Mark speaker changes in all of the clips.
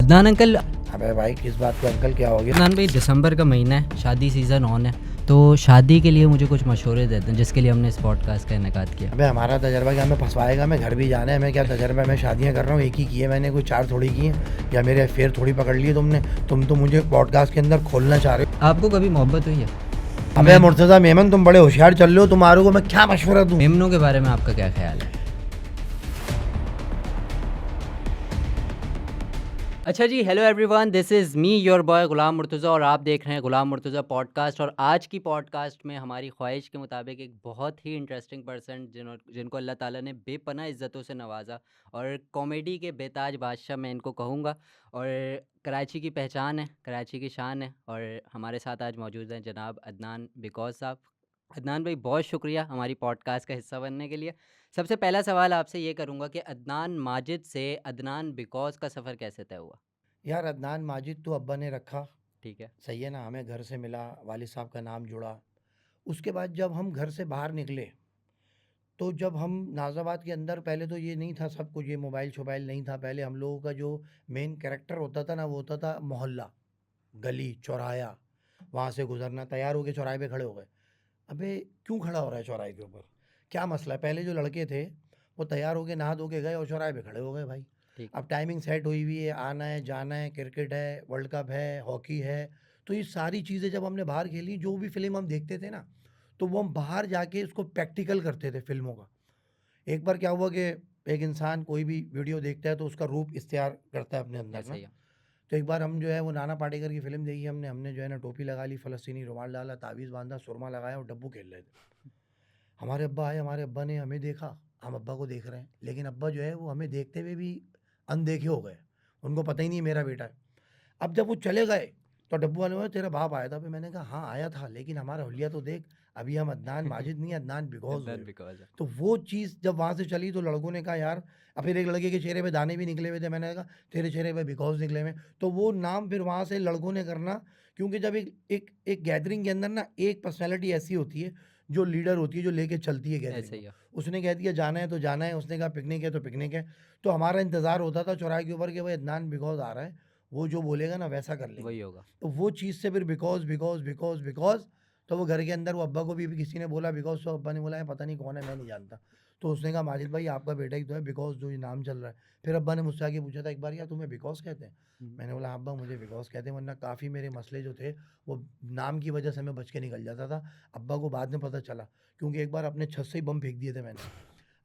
Speaker 1: Adnan uncle.
Speaker 2: अबे भाई किस बात का अंकल, क्या हो गया?
Speaker 1: अदनान भाई, दिसंबर का महीना है, शादी सीज़न ऑन है, तो शादी के लिए मुझे कुछ मशवरे देते हैं जिसके लिए हमने इस पॉडकास्ट का इनेकाद किया।
Speaker 2: अबे हमारा तजर्बा क्या हमें फंसवाएगा? मैं घर भी जाना है, मैं क्या तजर्बा, मैं शादियां कर रहा हूँ, एक ही की है मैंने, कोई 4 थोड़ी की हैं, या मेरे अफेयर थोड़ी पकड़ लिए तुमने। तुम तो मुझे पॉडकास्ट के अंदर खोलना चाह रहे हो।
Speaker 1: आपको कभी मोहब्बत हुई है?
Speaker 2: अबे मुर्तज़ा मेमन, तुम बड़े होशियार चल रहे हो, तुम्हारे को मैं क्या मशवरा दूँ?
Speaker 1: मेमनों के बारे में आपका क्या ख्याल है? अच्छा जी, hello everyone, this is me your boy Ghulam Murtaza और आप देख रहे हैं गुलाम मुर्तज़ा पॉडकास्ट। और आज की पॉडकास्ट में हमारी ख्वाहिश के मुताबिक एक बहुत ही इंटरेस्टिंग पर्सन जिनको अल्लाह ताला ने बेपनाह इज़्ज़तों से नवाजा और कॉमेडी के बेताज बादशाह मैं इनको कहूँगा। और कराची की पहचान है, कराची की शान है, और हमारे साथ आज मौजूद हैं जनाब अदनान बिकॉज़ साहब। अदनान भाई, बहुत शुक्रिया हमारी पॉडकास्ट का हिस्सा बनने के लिए। सबसे पहला सवाल आपसे ये करूँगा कि अदनान माजिद से अदनान बिकॉज़ का सफ़र कैसे तय हुआ?
Speaker 2: यार अदनान माजिद तो अब्बा ने रखा,
Speaker 1: ठीक है।
Speaker 2: सही है ना, हमें घर से मिला, वालिद साहब का नाम जुड़ा। उसके बाद जब हम घर से बाहर निकले, तो जब हम नाज़ाबाद के अंदर, पहले तो ये नहीं था सब कुछ, ये मोबाइल शोबाइल नहीं था। पहले हम लोगों का जो मेन कैरेक्टर होता था ना, वो होता था मोहल्ला, गली, चौराया। वहाँ से गुजरना, तैयार हो के चौराहे पे खड़े हो गए। अबे क्यों खड़ा हो रहा है चौराहे के ऊपर? क्या मसला है? पहले जो लड़के थे वो तैयार हो के नहा धो के गए और चौराहे पे खड़े हो गए भाई।
Speaker 1: ठीक है।
Speaker 2: अब टाइमिंग सेट हुई हुई है, आना है, जाना है, क्रिकेट है, वर्ल्ड कप है, हॉकी है। तो ये सारी चीज़ें जब हमने बाहर खेली, जो भी फिल्म हम देखते थे ना, तो वो हम बाहर जाके उसको प्रैक्टिकल करते थे फिल्मों का। एक बार क्या हुआ कि एक इंसान कोई भी वीडियो देखता है तो उसका रूप इख्तियार करता है अपने अंदर
Speaker 1: ऐसा
Speaker 2: ना।
Speaker 1: ही है।
Speaker 2: तो एक बार हम जो है वो नाना पाटेकर की फ़िल्म देखी हमने। हमने जो है ना टोपी लगा ली, फ़लस्तीनी रुमाल डाला, तावीज़ बाँधा, सुरमा लगाया और डब्बू खेल रहे थे। हमारे अब्बा आए, हमारे अब्बा ने हमें देखा, हम अब्बा को देख रहे हैं, लेकिन अब्बा जो है वो हमें देखते हुए भी अनदेखे हो गए। उनको पता ही नहीं मेरा बेटा है। अब जब वो चले गए तो डब्बू वाले बोले तेरा बाप आया था? फिर मैंने कहा हाँ आया था, लेकिन हमारा हुलिया तो देख, अभी हम अदनान माजिद नहीं, अदनान बिकॉज़ हुए।
Speaker 1: अदनान बिकॉज़ है।
Speaker 2: तो वो चीज़ जब वहाँ से चली तो लड़कों ने कहा यार, अब फिर एक लड़के के चेहरे पे दाने भी निकले हुए थे, मैंने कहा तेरे चेहरे पे बिकॉज़ निकले हुए हैं। तो वो नाम फिर वहाँ से लड़कों ने करना, क्योंकि जब एक गैदरिंग के अंदर ना एक पर्सनैलिटी ऐसी होती है जो लीडर होती है, जो लेके चलती है गैदरिंग
Speaker 1: ऐसा ही
Speaker 2: को।
Speaker 1: है।
Speaker 2: उसने कह दिया जाना है तो जाना है, उसने कहा पिकनिक है तो पिकनिक है। तो हमारा इंतज़ार होता था चौराहे के ऊपर कि भाई अदनान बिकॉज़ आ रहा है, वो जो बोलेगा ना वैसा कर लेंगे।
Speaker 1: वही होगा।
Speaker 2: तो वो चीज़ से फिर बिकॉज़ बिकॉज़ बिकॉज़ बिकॉज़, तो वो घर के अंदर वो अब्बा को भी किसी ने बोला बिकॉज़, तो अब्बा ने बोला है पता नहीं कौन है, मैं नहीं जानता। तो उसने कहा माजिद भाई आपका बेटा ही तो है बिकॉज़, जो ये नाम चल रहा है। फिर अब्बा ने मुझसे आके पूछा था एक बार, यार तुम्हें बिकॉज़ कहते हैं?
Speaker 1: हुँ।
Speaker 2: मैंने बोला हाँ अब्बा मुझे बिकॉज़ कहते हैं, वरना काफ़ी मेरे मसले जो थे वो नाम की वजह से मैं बच के निकल जाता था। अब्बा को बाद में पता चला, क्योंकि एक बार अपने छत से ही बम फेंक दिए थे मैंने।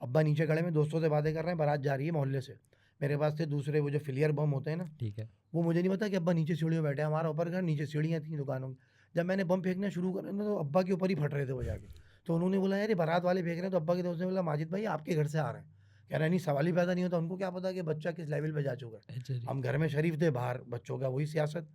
Speaker 2: अब्बा नीचे खड़े में दोस्तों से बातें कर रहे हैं, बारात जा रही है मोहल्ले से। मेरे पास थे दूसरे वो जो फ़िलियर बम होते हैं ना,
Speaker 1: ठीक है।
Speaker 2: वो मुझे नहीं पता कि अब्बा नीचे सीढ़ियों में बैठे हैं। हमारा ऊपर घर, नीचे सीढ़ियाँ थी दुकानों की। जब मैंने बम फेंकना शुरू करा ना, तो अब्बा के ऊपर ही फट रहे थे वो जाके। तो उन्होंने बोला यार ये बारात वाले फेंक रहे हैं, तो अब्बा के दोस्त ने बोला माजिद भाई आपके घर से आ रहे हैं। कह रहा है नहीं, सवाल ही पैदा नहीं होता। उनको क्या पता कि बच्चा किस लेवल पे जा चुका है।
Speaker 1: अच्छा जी।
Speaker 2: हम घर में शरीफ थे, बाहर बच्चों का वही सियासत।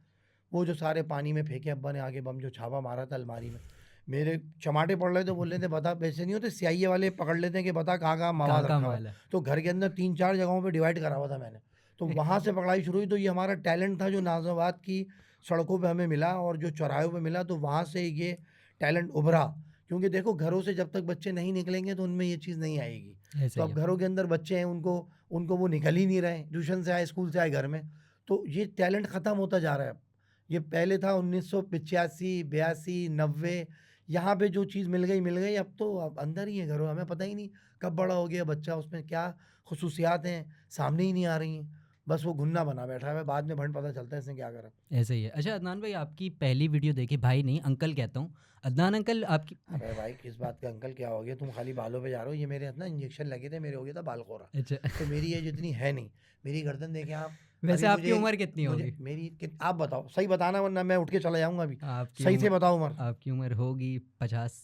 Speaker 2: वो जो सारे पानी में फेंके अब्बा ने आगे बम, जो छापा मारा था अलमारी में, मेरे चमाटे पड़ रहे थे। बोल रहे थे बता, वैसे नहीं होते सियाही वाले पकड़ लेते हैं कि बता कहाँ मवाद
Speaker 1: कहाँ
Speaker 2: रखा हुआ है।
Speaker 1: माल है?
Speaker 2: तो घर के अंदर 3-4 जगहों पे डिवाइड करा हुआ था मैंने। तो वहाँ से पकड़ाई शुरू हुई। तो ये हमारा टैलेंट था जो नाज़ाबाद की सड़कों पे हमें मिला और जो चौराहों पे मिला, तो वहाँ से ये टैलेंट उभरा। क्योंकि देखो घरों से जब तक बच्चे नहीं निकलेंगे तो उनमें ये चीज़ नहीं आएगी।
Speaker 1: ऐसा
Speaker 2: तो
Speaker 1: ही
Speaker 2: अब
Speaker 1: है।
Speaker 2: घरों के अंदर बच्चे हैं, उनको उनको वो निकल ही नहीं रहे, ट्यूशन से आए, स्कूल से आए, घर में। तो ये टैलेंट ख़त्म होता जा रहा है अब। ये पहले था 1985, 82, 90, यहाँ पे जो चीज़ मिल गई। अब तो अब अंदर ही है घरों, हमें पता ही नहीं कब बड़ा हो गया बच्चा, उसमें क्या खुसूसियात हैं सामने ही नहीं आ रही हैं। बस वो घुन्ना बना बैठा है, बाद में भंड पता चलता है इसने क्या करा।
Speaker 1: ऐसा ही है। अच्छा अदनान भाई, आपकी पहली वीडियो देखी, भाई नहीं अंकल कहता हूँ। अदनान अंकल आपकी
Speaker 2: अबे भाई किस बात का अंकल, क्या हो गया? तुम खाली बालों पे जा रहे हो। ये मेरे हाथ ना इंजेक्शन लगे थे, मेरे हो गया था बाल खोरा।
Speaker 1: अच्छा।
Speaker 2: तो मेरी एज इतनी है नहीं, मेरी गर्दन देखें आप।
Speaker 1: वैसे
Speaker 2: अभी
Speaker 1: आपकी उम्र कितनी
Speaker 2: मुझे
Speaker 1: होगी?
Speaker 2: मेरी आप बताओ, सही बताना वरना मैं उठ के चला जाऊंगा अभी।
Speaker 1: आपकी
Speaker 2: सही से
Speaker 1: उम्र
Speaker 2: बताओ उम्र।
Speaker 1: आपकी उम्र होगी 50।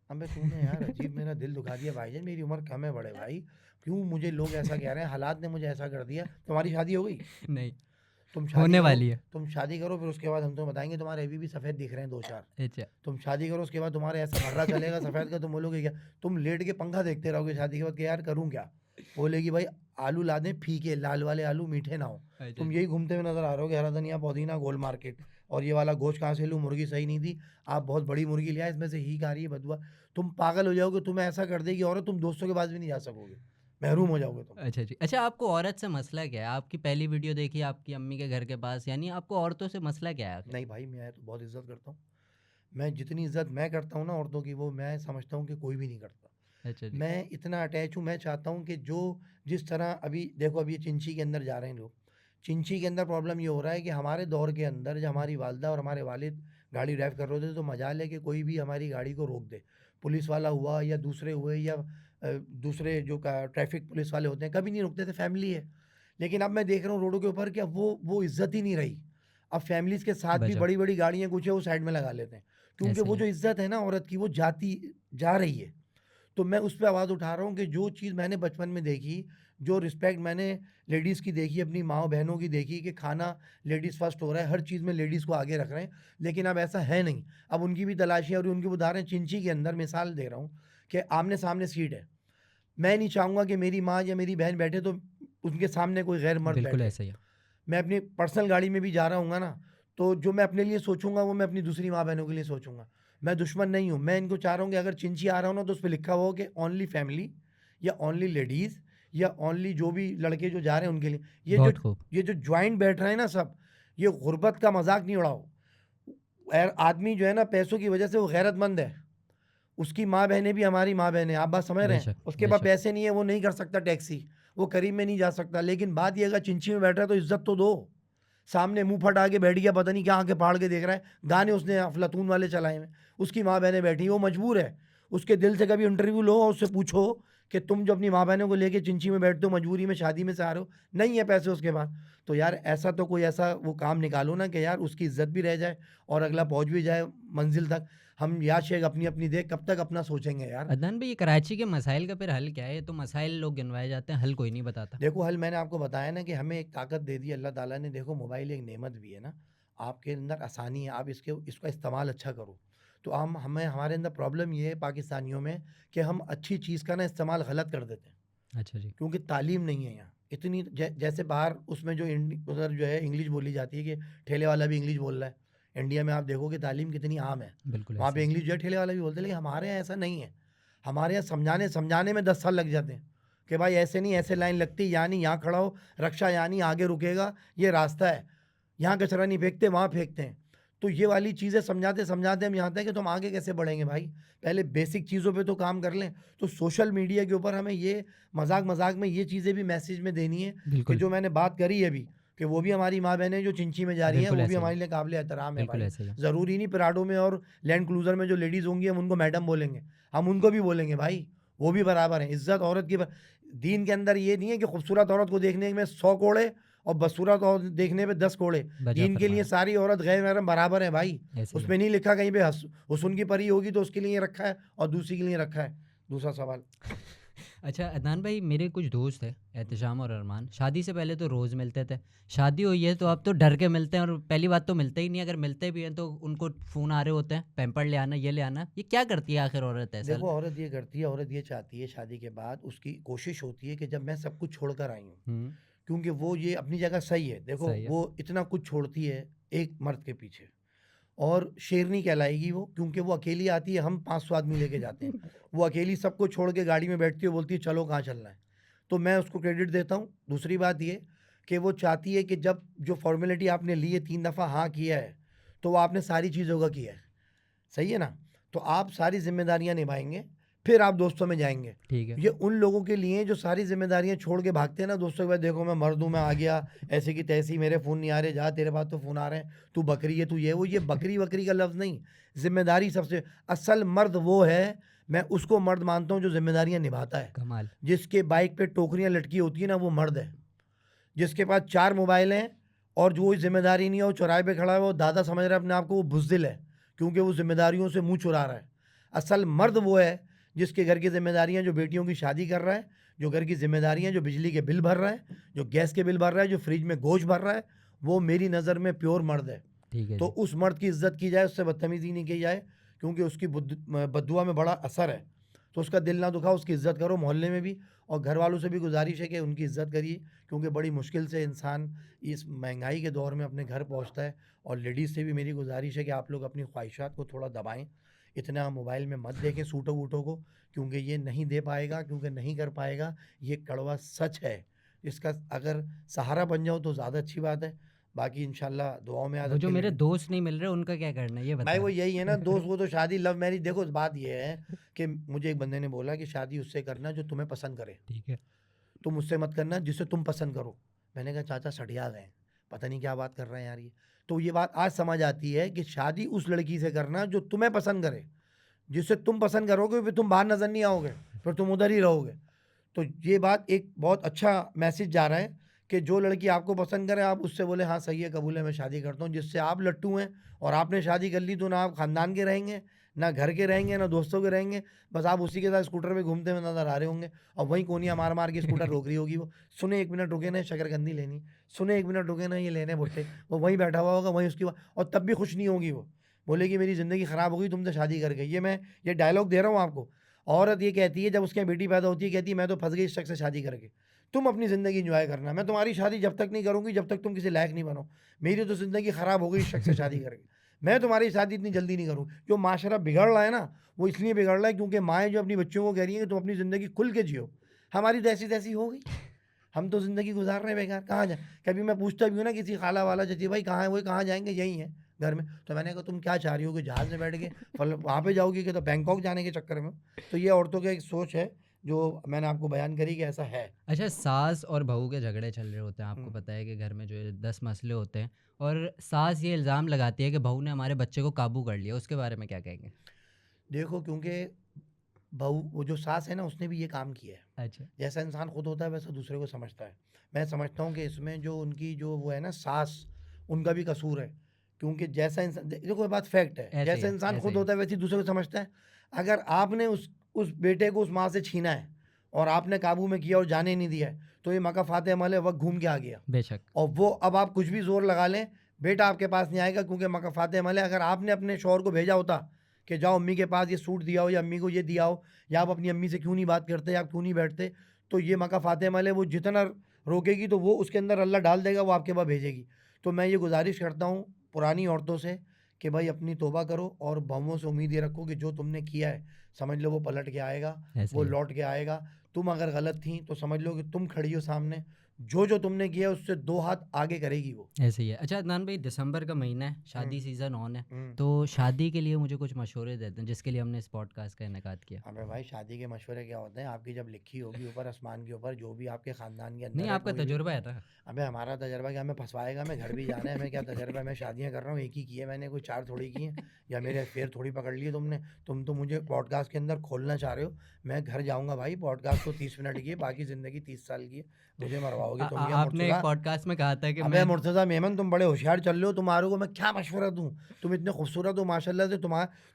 Speaker 2: अबे तूने यार अजीब मेरा दिल दुखा दिया भाईजान, मेरी उम्र कम है बड़े भाई। क्यों मुझे लोग ऐसा कह रहे हैं? हालात ने मुझे ऐसा कर दिया। तुम्हारी शादी हो गई?
Speaker 1: नहीं,
Speaker 2: तुम शादी
Speaker 1: होने
Speaker 2: करो,
Speaker 1: वाली है।
Speaker 2: तुम शादी करो, फिर उसके बाद हम तुम्हें बताएंगे तुम्हारे अभी भी सफ़ेद दिख रहे हैं 2-4।
Speaker 1: अच्छा।
Speaker 2: तुम शादी करो, उसके बाद तुम्हारे ऐसा भर्रा चलेगा सफ़ेद का, तुम बोलोगे क्या? तुम लेट के पंखा देखते रहोगे शादी के बाद कि यार करूँ क्या? बोलेगी भाई आलू ला दें फीके, लाल वाले आलू, मीठे ना हो।
Speaker 1: अच्छा
Speaker 2: तुम
Speaker 1: जी।
Speaker 2: यही घूमते हुए नजर आ रहे हो कि हरा धनिया, पुदीना, गोल मार्केट, और ये वाला गोश्त कहाँ से लूँ, मुर्गी सही नहीं थी, आप बहुत बड़ी मुर्गी लिया, इसमें से हीक आ रही है, बदबू। तुम पागल हो जाओगे, तुम्हें ऐसा कर देगी औरत, तुम दोस्तों के पास भी नहीं जा सकोगे। महरूम हो जाओगे तुम।
Speaker 1: अच्छा जी। अच्छा, आपको औरत से मसला क्या है? आपकी पहली वीडियो देखी आपकी अम्मी के घर के पास, यानी आपको औरतों से मसला क्या है आखिर?
Speaker 2: नहीं भाई, मैं तो बहुत इज़्ज़त करता हूँ। मैं जितनी इज़्ज़त मैं करता हूँ ना औरतों की, वो मैं समझता हूँ कि कोई भी नहीं करता।
Speaker 1: अच्छा जी।
Speaker 2: मैं इतना अटैच हूँ, मैं चाहता हूँ कि जो जिस तरह अभी देखो, अभी ये चिंची के अंदर जा रहे हैं लोग। चिंची के अंदर प्रॉब्लम ये हो रहा है कि हमारे दौर के अंदर जब हमारी वालिदा और हमारे वालिद गाड़ी ड्राइव कर रहे होते थे, तो मजाल है कि कोई भी हमारी गाड़ी को रोक दे। पुलिस वाला हुआ या दूसरे हुए या दूसरे जो का ट्रैफिक पुलिस वाले होते हैं, कभी नहीं रुकते थे, फैमिली है। लेकिन अब मैं देख रहा हूँ रोडों के ऊपर कि अब वो इज़्ज़त ही नहीं रही। अब फैमिलीज़ के साथ भी
Speaker 1: गज़ब!
Speaker 2: बड़ी-बड़ी गाड़ियाँ कुछ है वो साइड में लगा लेते हैं। क्योंकि
Speaker 1: ऐसे
Speaker 2: वो
Speaker 1: ही
Speaker 2: जो
Speaker 1: है।
Speaker 2: इज़्ज़त है ना औरत की, वो जा रही है। तो मैं उस पे आवाज़ उठा रहा हूँ कि जो चीज़ मैंने बचपन में देखी, जो रिस्पेक्ट मैंने लेडीज़ की देखी, अपनी माँओं-बहनों की देखी कि खाना लेडीज़ फर्स्ट हो रहा है, हर चीज़ में लेडीज़ को आगे रख रहे हैं, लेकिन अब ऐसा है नहीं। अब उनकी भी तलाशी है और उनकी उदाहरण चिंची के अंदर मिसाल दे रहा हूँ कि आमने-सामने सीट है। मैं नहीं चाहूँगा कि मेरी माँ या मेरी बहन बैठे तो उनके सामने कोई गैर मर्द
Speaker 1: बिल्कुल
Speaker 2: बैठे।
Speaker 1: ऐसा ही है।
Speaker 2: मैं अपनी पर्सनल गाड़ी में भी जा रहा हूँगा ना, तो जो मैं अपने लिए सोचूँगा वो मैं अपनी दूसरी माँ-बहनों के लिए सोचूँगा। मैं दुश्मन नहीं हूँ, मैं इनको चाह रहा हूँ कि अगर चिंची आ रहा हो ना तो उसपे लिखा हो कि ओनली फैमिली या ओनली लेडीज़ या ओनली जो भी लड़के जो जा रहे हैं उनके लिए।
Speaker 1: बहुत खूब।
Speaker 2: ये जो जॉइंट बैठ रहे हैं ना सब, ये गुर्बत का मज़ाक नहीं उड़ाओ। आदमी जो है ना पैसों की वज़ह से वो गैरतमंद है। उसकी माँ-बहनें भी हमारी माँ-बहन हैं, आप बात समझ रहे हैं?
Speaker 1: बेशक,
Speaker 2: उसके पास
Speaker 1: बेशक।
Speaker 2: पैसे नहीं है, वो नहीं कर सकता टैक्सी, वो करीब में नहीं जा सकता, लेकिन बात ये अगर चिंची में बैठ रहा है तो इज़्ज़त तो दो। सामने मुँह फटा के बैठ गया, पता नहीं क्या आँखें फाड़ के देख रहा है, गाने उसने अफ़लातून वाले चलाए हुए हैं, उसकी माँ-बहनें बैठी हैं, वो मजबूर है। उसके दिल से कभी इंटरव्यू लो और उससे पूछो कि तुम जो अपनी माँ-बहनों को लेके चिंची में बैठते हो, मजबूरी में, शादी में से आ रहे हो, नहीं है पैसे उसके पास, तो यार ऐसा तो कोई ऐसा वो काम निकालो ना कि यार उसकी इज़्ज़त भी रह जाए और अगला पहुँच भी जाए मंज़िल तक। हम या शेख अपनी-अपनी देख कब तक अपना सोचेंगे यार।
Speaker 1: अदनान भाई, ये कराची के मसाइल का फिर हल क्या है? ये तो मसाइल लोग गिनवाए जाते हैं, हल कोई नहीं बताता।
Speaker 2: देखो हल मैंने आपको बताया ना कि हमें एक ताकत दे दी अल्लाह ताला ने। देखो मोबाइल एक नेमत भी है ना, आपके अंदर आसानी है, आप इसका इस्तेमाल अच्छा करो। तो हमें हमारे अंदर प्रॉब्लम ये है पाकिस्तानियों में कि हम अच्छी चीज़ का ना इस्तेमाल गलत कर देते हैं,
Speaker 1: अच्छा जी।
Speaker 2: क्योंकि तालीम नहीं है यहाँ इतनी। जैसे बाहर उसमें जो उधर जो है इंग्लिश बोली जाती है कि ठेले वाला भी इंग्लिश बोल रहा है। इंडिया में आप देखोगे तालीम कितनी आम है,
Speaker 1: बिल्कुल
Speaker 2: वहाँ
Speaker 1: ऐसा
Speaker 2: पे
Speaker 1: ही है।
Speaker 2: इंग्लिश जो है ठेले वाला भी बोलते हैं, लेकिन हमारे यहाँ ऐसा नहीं है। हमारे यहाँ समझाने समझाने में 10 साल लग जाते हैं कि भाई ऐसे नहीं, ऐसे लाइन लगती, यहाँ नहीं, यहाँ खड़ा हो, रक्षा यहाँ नहीं, आगे रुकेगा, ये रास्ता है, यहाँ कचरा नहीं फेंकते, वहाँ फेंकते हैं। तो ये वाली चीज़ें समझाते समझाते हम यहाँ तक कि तुम आगे कैसे बढ़ेंगे भाई, पहले बेसिक चीज़ों पे तो काम कर लें। तो सोशल मीडिया के ऊपर हमें ये मजाक मजाक में ये चीज़ें भी मैसेज में देनी है कि
Speaker 1: बिल्कुल,
Speaker 2: जो मैंने बात करी है अभी, कि वो भी हमारी माँ बहनें जो चिंची में जा रही हैं,
Speaker 1: बिल्कुल
Speaker 2: वो भी
Speaker 1: ऐसा ही है।
Speaker 2: हमारे लिए काबिल एहतराम है
Speaker 1: बिल्कुल
Speaker 2: भाई।
Speaker 1: ऐसा ही है।
Speaker 2: ज़रूरी नहीं प्राडो में और लैंड क्रूज़र में जो लेडीज़ होंगी हम उनको मैडम बोलेंगे, हम उनको भी बोलेंगे भाई, वो भी बराबर हैं। इज़्ज़त औरत की दीन के अंदर ये नहीं है कि खूबसूरत औरत को देखने में 100 कोड़े और बदसूरत औरत देखने में 10 कोड़े।
Speaker 1: वज़ा
Speaker 2: दीन के लिए
Speaker 1: फरमाया।
Speaker 2: सारी औरत गैर महरम बराबर है भाई।
Speaker 1: ऐसे ही है।
Speaker 2: उसमें नहीं लिखा कहीं पे हुस्न की परी होगी तो उसके लिए रखा है और दूसरी के लिए रखा है। दूसरा सवाल।
Speaker 1: अच्छा अदनान भाई, मेरे कुछ दोस्त हैं एहतशाम और अरमान, शादी से पहले तो रोज़ मिलते थे। शादी हुई है तो अब तो डर के मिलते हैं, और पहली बात तो मिलते ही नहीं, अगर मिलते भी हैं तो उनको फ़ोन आ रहे होते हैं, पैम्पर्ड ले आना, ये ले आना। ये क्या करती है आखिर औरत ऐसा?
Speaker 2: देखो औरत ये करती है, औरत ये चाहती है शादी के बाद उसकी कोशिश होती है कि जब मैं सब कुछ छोड़कर आई हूँ,
Speaker 1: हुँ,
Speaker 2: क्योंकि वो ये अपनी जगह सही है। देखो
Speaker 1: सही है।
Speaker 2: वो इतना कुछ छोड़ती है एक मर्द के पीछे, और शेरनी कहलाएगी वो, क्योंकि वो अकेली आती है, हम 500 आदमी लेके जाते हैं। वो अकेली सबको छोड़ के गाड़ी में बैठती है, बोलती है चलो कहाँ चलना है। तो मैं उसको क्रेडिट देता हूँ। दूसरी बात ये कि वो चाहती है कि जब जो फ़ॉर्मेलिटी आपने ली है, 3 दफ़ा हाँ किया है, तो वो आपने सारी चीज़ों का किया है। सही है ना? तो आप सारी ज़िम्मेदारियाँ निभाएँगे, फिर आप दोस्तों में जाएँगे।
Speaker 1: ठीक है।
Speaker 2: ये उन लोगों के लिए जो सारी ज़िम्मेदारियाँ छोड़ के भागते हैं ना दोस्तों के पास, देखो मैं मर्द हूँ, मैं आ गया, ऐसे की तैसी, मेरे फ़ोन नहीं आ रहे, जा तेरे पास तो फ़ोन आ रहे हैं, तू बकरी है, तू ये वो, ये बकरी-वकरी का लफ़्ज़ नहीं, ज़िम्मेदारी सबसे असल मर्द वो है, मैं उसको मर्द मानता हूँ जो ज़िम्मेदारियाँ निभाता है।
Speaker 1: कमाल।
Speaker 2: जिसके बाइक पे टोकरियाँ लटकी होती है ना, वो मर्द है। जिसके पास 4 मोबाइल हैं और जो कोई ज़िम्मेदारी नहीं है, वो चौराहे पे खड़ा है, वो दादा समझ रहा है अपने आप को, वो बुज़दिल है, क्योंकि वो ज़िम्मेदारियों से मुँह चुरा रहा है। असल मर्द वो है जिसके घर की ज़िम्मेदारियाँ, जो बेटियों की शादी कर रहा है, जो घर की ज़िम्मेदारियाँ, जो बिजली के बिल भर रहा है, जो गैस के बिल भर रहा है, जो फ्रिज में गोश्त भर रहा है, वो मेरी नज़र में प्योर मर्द है।
Speaker 1: ठीक है
Speaker 2: तो
Speaker 1: जी।
Speaker 2: उस मर्द की इज़्ज़त की जाए, उससे बदतमीज़ी नहीं की जाए, क्योंकि उसकी बद्दुआ में बड़ा असर है। तो उसका दिल ना दुखाओ, उसकी इज़्ज़त करो मोहल्ले में भी, और घर वालों से भी गुज़ारिश है कि उनकी इज़्ज़त करिए, क्योंकि बड़ी मुश्किल से इंसान इस महंगाई के दौर में अपने घर पहुँचता है। और लेडीज़ से भी मेरी गुज़ारिश है कि आप लोग अपनी ख्वाहिशात को थोड़ा दबाएँ। इतना मोबाइल में मत देखे सूटों वूटों को, क्योंकि ये नहीं दे पाएगा, क्योंकि नहीं कर पाएगा। ये कड़वा सच है। इसका अगर सहारा बन जाओ तो ज़्यादा अच्छी बात है। बाकी इंशाल्लाह दुआओं में याद
Speaker 1: वो जो
Speaker 2: रखें।
Speaker 1: मेरे दोस्त नहीं मिल रहे उनका क्या करना है ये
Speaker 2: भाई
Speaker 1: बता।
Speaker 2: वो यही है ना दोस्त, वो तो शादी लव मैरिज। देखो बात ये है कि मुझे एक बंदे ने बोला कि शादी उससे करना जो तुम्हें पसंद करे,
Speaker 1: ठीक है।
Speaker 2: तुम उससे मत करना जिसे तुम पसंद करो। मैंने कहा चाचा सठिया गए, पता नहीं क्या बात कर रहे हैं यार ये। तो ये बात आज समझ आती है कि शादी उस लड़की से करना जो तुम्हें पसंद करे। जिससे तुम पसंद करोगे फिर तुम बाहर नजर नहीं आओगे, फिर तुम उधर ही रहोगे। तो ये बात एक बहुत अच्छा मैसेज जा रहा है कि जो लड़की आपको पसंद करे आप उससे बोले हाँ सही है, कबूल है, मैं शादी करता हूँ। जिससे आप लट्टू हैं और आपने शादी कर ली तो ना आप खानदान के रहेंगे, ना घर के रहेंगे, ना दोस्तों के रहेंगे। बस आप उसी के साथ स्कूटर पे घूमते हुए नजर आ रहे होंगे और वहीं कोनिया मार मार के स्कूटर रोक रही होगी वो। सुने 1 मिनट रुके ना शकरकंदी लेनी, सुने 1 मिनट रुके ना ये लेने भुट्टे, वो वहीं बैठा हुआ होगा वहीं उसकी और तब भी खुश नहीं होगी वो। बोलेगी मेरी ज़िंदगी ख़राब हो गई तुमसे शादी करके। ये मैं ये डायलॉग दे रहा हूँ आपको। औरत ये कहती है जब उसके यहाँ बेटी पैदा होती है, कहती है मैं तो फंस गई इस शख्स से शादी करके। तुम अपनी ज़िंदगी एंजॉय करना, मैं तुम्हारी शादी जब तक नहीं करूँगी जब तक तुम किसी लायक नहीं बनो। मेरी तो ज़िंदगी ख़राब हो गई इस शख्स से शादी करके। मैं तुम्हारी शादी इतनी जल्दी नहीं करूँ। जो माशरा बिगड़ रहा है ना वो इसलिए बिगड़ रहा है क्योंकि माएँ जो अपनी बच्चों को कह रही हैं कि तुम अपनी ज़िंदगी खुल के जियो। हमारी तो ऐसी तैसी हो गई, हम तो ज़िंदगी गुजार रहे हैं बेकार। कहाँ जाए, कभी मैं पूछता भी हूँ ना किसी खाला वाला चाची भाई कहाँ है, वो कहाँ जाएंगे, यहीं है घर में। तो मैंने कहा तुम क्या चाह रही हो कि जहाज़ में बैठ के फल वहाँ पे जाओगी कि तो बैंकॉक जाने के चक्कर में हो? तो ये औरतों की एक सोच है जो मैंने आपको बयान करी कि ऐसा है।
Speaker 1: अच्छा, सास और बहू के झगड़े चल रहे होते हैं, आपको
Speaker 2: हम्म।
Speaker 1: पता है कि घर में जो है 10 मसले होते हैं और सास ये इल्ज़ाम लगाती है कि बहू ने हमारे बच्चे को काबू कर लिया, उसके बारे में क्या कहेंगे?
Speaker 2: देखो क्योंकि बहू वो जो सास है ना उसने भी ये काम किया है।
Speaker 1: अच्छा।
Speaker 2: जैसा इंसान खुद होता है वैसा दूसरे को समझता है। मैं समझता हूँ कि इसमें जो उनकी जो वो है ना सास, उनका भी कसूर है। क्योंकि जैसा इंसान देखो ये बात फैक्ट है,
Speaker 1: ऐसे ही
Speaker 2: जैसा
Speaker 1: है,
Speaker 2: इंसान
Speaker 1: ऐसे
Speaker 2: खुद
Speaker 1: ही है।
Speaker 2: होता है वैसे ही दूसरे को समझता है। अगर आपने उस बेटे को उस माँ से छीना है और आपने काबू में किया और जाने नहीं दिया है तो ये मका फाते अमल है, वक्त घूम के आ गया।
Speaker 1: बेशक।
Speaker 2: और वो अब आप कुछ भी जोर लगा लें बेटा आपके पास नहीं आएगा, क्योंकि मका फाते अमल है। अगर आपने अपने शौहर को भेजा होता कि जाओ अम्मी के पास ये सूट दिया हो या अम्मी को ये दिया हो, या आप अपनी अम्मी से क्यों नहीं बात करते, आप क्यों नहीं बैठते, तो ये मका फाते अमल है। वो जितना रोकेगी तो वो उसके अंदर अल्लाह डाल देगा, वो आपके पास भेजेगी। तो मैं ये गुजारिश करता हूँ पुरानी औरतों से कि भाई अपनी तौबा करो और बहुओं से उम्मीद ये रखो कि जो तुमने किया है समझ लो वो पलट के आएगा,
Speaker 1: ऐसे
Speaker 2: वो
Speaker 1: ही है।
Speaker 2: लौट के आएगा। तुम अगर गलत थी तो समझ लो कि तुम खड़ी हो सामने, जो तुमने किया है उससे 2 हाथ आगे करेगी वो।
Speaker 1: ऐसे ही है। अच्छा अदनान भाई, दिसंबर का महीना है,
Speaker 2: हुँ,
Speaker 1: शादी सीज़न ऑन है,
Speaker 2: हुँ।
Speaker 1: तो शादी के लिए मुझे कुछ मशवरे देते हैं जिसके लिए हमने इस पॉडकास्ट का इनेकाद किया।
Speaker 2: अबे भाई शादी के मशवरे क्या होते हैं? आपकी जब लिखी होगी ऊपर आसमान के ऊपर जो भी आपके ख़ानदान के
Speaker 1: नहीं,
Speaker 2: अंदर है
Speaker 1: आपका
Speaker 2: कोई भी।
Speaker 1: तजुर्बा है ना।
Speaker 2: अबे हमारा तजुर्बा क्या, हमें फँसवाएगा, हमें घर भी जाना है, हमें क्या तजुर्बा है, मैं शादियाँ कर रहा हूँ, एक ही की है मैंने, कोई 4 थोड़ी की हैं, या मेरे अफ़ेयर थोड़ी पकड़ लिए तुमने। तुम तो मुझे पॉडकास्ट के अंदर खोलना चाह रहे हो। मैं घर जाऊँगा भाई, पॉडकास्ट तो 30 मिनट की है, बाकी ज़िंदगी 30 साल की है। मुझे मरवाओगे तुम या
Speaker 1: आपने एक
Speaker 2: मुर्तज़ा।
Speaker 1: पॉडकास्ट में कहा था कि
Speaker 2: अबे
Speaker 1: मैं
Speaker 2: मुर्तज़ा मेमन तुम बड़े होशियार चल रहे हो, तुम्हारे को मैं क्या मशवरा दूँ? तुम इतने खूबसूरत हो माशाल्लाह से,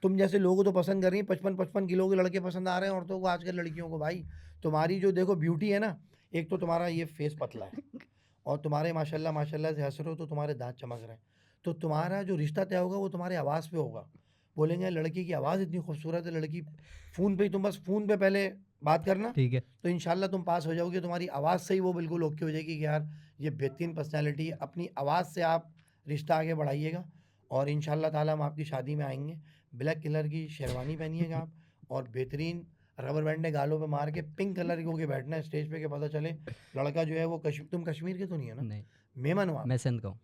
Speaker 2: तुम जैसे लोगों को तो पसंद कर रही हैं, 55-55 किलो के लड़के पसंद आ रहे हैं औरतों को, आजकल लड़कियों को भाई। तुम्हारी जो देखो ब्यूटी है ना, एक तो तुम्हारा ये फेस पतला है और तुम्हारे माशाल्लाह माशाल्लाह से हँस रहे हो तो तुम्हारे दाँत चमक रहे हैं। तो तुम्हारा जो रिश्ता तय होगा वो तुम्हारी आवाज़ पे होगा। बोलेंगे लड़की की आवाज़ इतनी खूबसूरत है, लड़की फ़ोन पे ही, तुम बस फ़ोन पे पहले बात करना,
Speaker 1: ठीक है।
Speaker 2: तो इंशाल्लाह तुम पास हो जाओगे। तुम्हारी आवाज़ से ही वो बिल्कुल ओके हो जाएगी कि यार ये बेहतरीन पर्सनैलिटी है। अपनी आवाज़ से आप रिश्ता आगे बढ़ाइएगा और इंशाल्लाह ताला हम आपकी शादी में आएँगे। ब्लैक कलर की शेरवानी पहनिएगा आप और बेहतरीन रबर बैंडें गालों पे मार के पिंक कलर के होके बैठना है स्टेज पे कि पता चले लड़का जो है वो तुम कश्मीर के तो नहीं है ना?
Speaker 1: नहीं,
Speaker 2: मेमन हो आप?
Speaker 1: मैं सिंध का हूँ।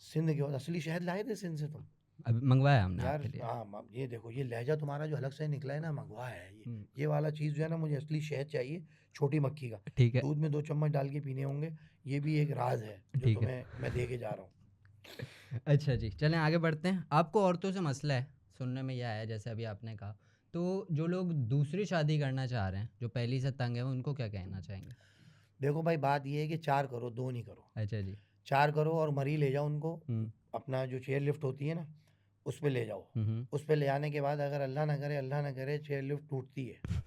Speaker 2: सिंध के हो? असली शहद लाए थे सिंध से तुम?
Speaker 1: अभी मंगवाया हमने
Speaker 2: यार
Speaker 1: आपके लिए।
Speaker 2: हाँ, ये देखो ये लहजा तुम्हारा जो अलग से निकला है ना, मंगवा है ये।
Speaker 1: हम्म,
Speaker 2: ये वाला चीज़ जो है ना, मुझे असली शहद चाहिए, छोटी मक्खी का।
Speaker 1: ठीक है।
Speaker 2: दूध में 2 चम्मच डाल के पीने होंगे। ये भी एक राज़ है जो
Speaker 1: ठीक है।
Speaker 2: तुम्हें मैं दे के जा रहा हूँ।
Speaker 1: अच्छा जी, चलें आगे बढ़ते हैं। आपको औरतों से मसला है, सुनने में यह आया जैसे अभी आपने कहा, तो जो लोग दूसरी शादी करना चाह रहे हैं, जो पहली से तंग है, उनको क्या कहना चाहेंगे?
Speaker 2: देखो भाई बात ये है कि 4 करो, 2 नहीं करो।
Speaker 1: अच्छा जी।
Speaker 2: 4 करो और मरी ले जाओ उनको,
Speaker 1: हुँ,
Speaker 2: अपना जो चेयर लिफ्ट होती है ना, उस पे ले जाओ।
Speaker 1: हुँ, हुँ।
Speaker 2: उस पे ले जाने के बाद अगर अल्लाह ना करे चेयर लिफ्ट टूटती है,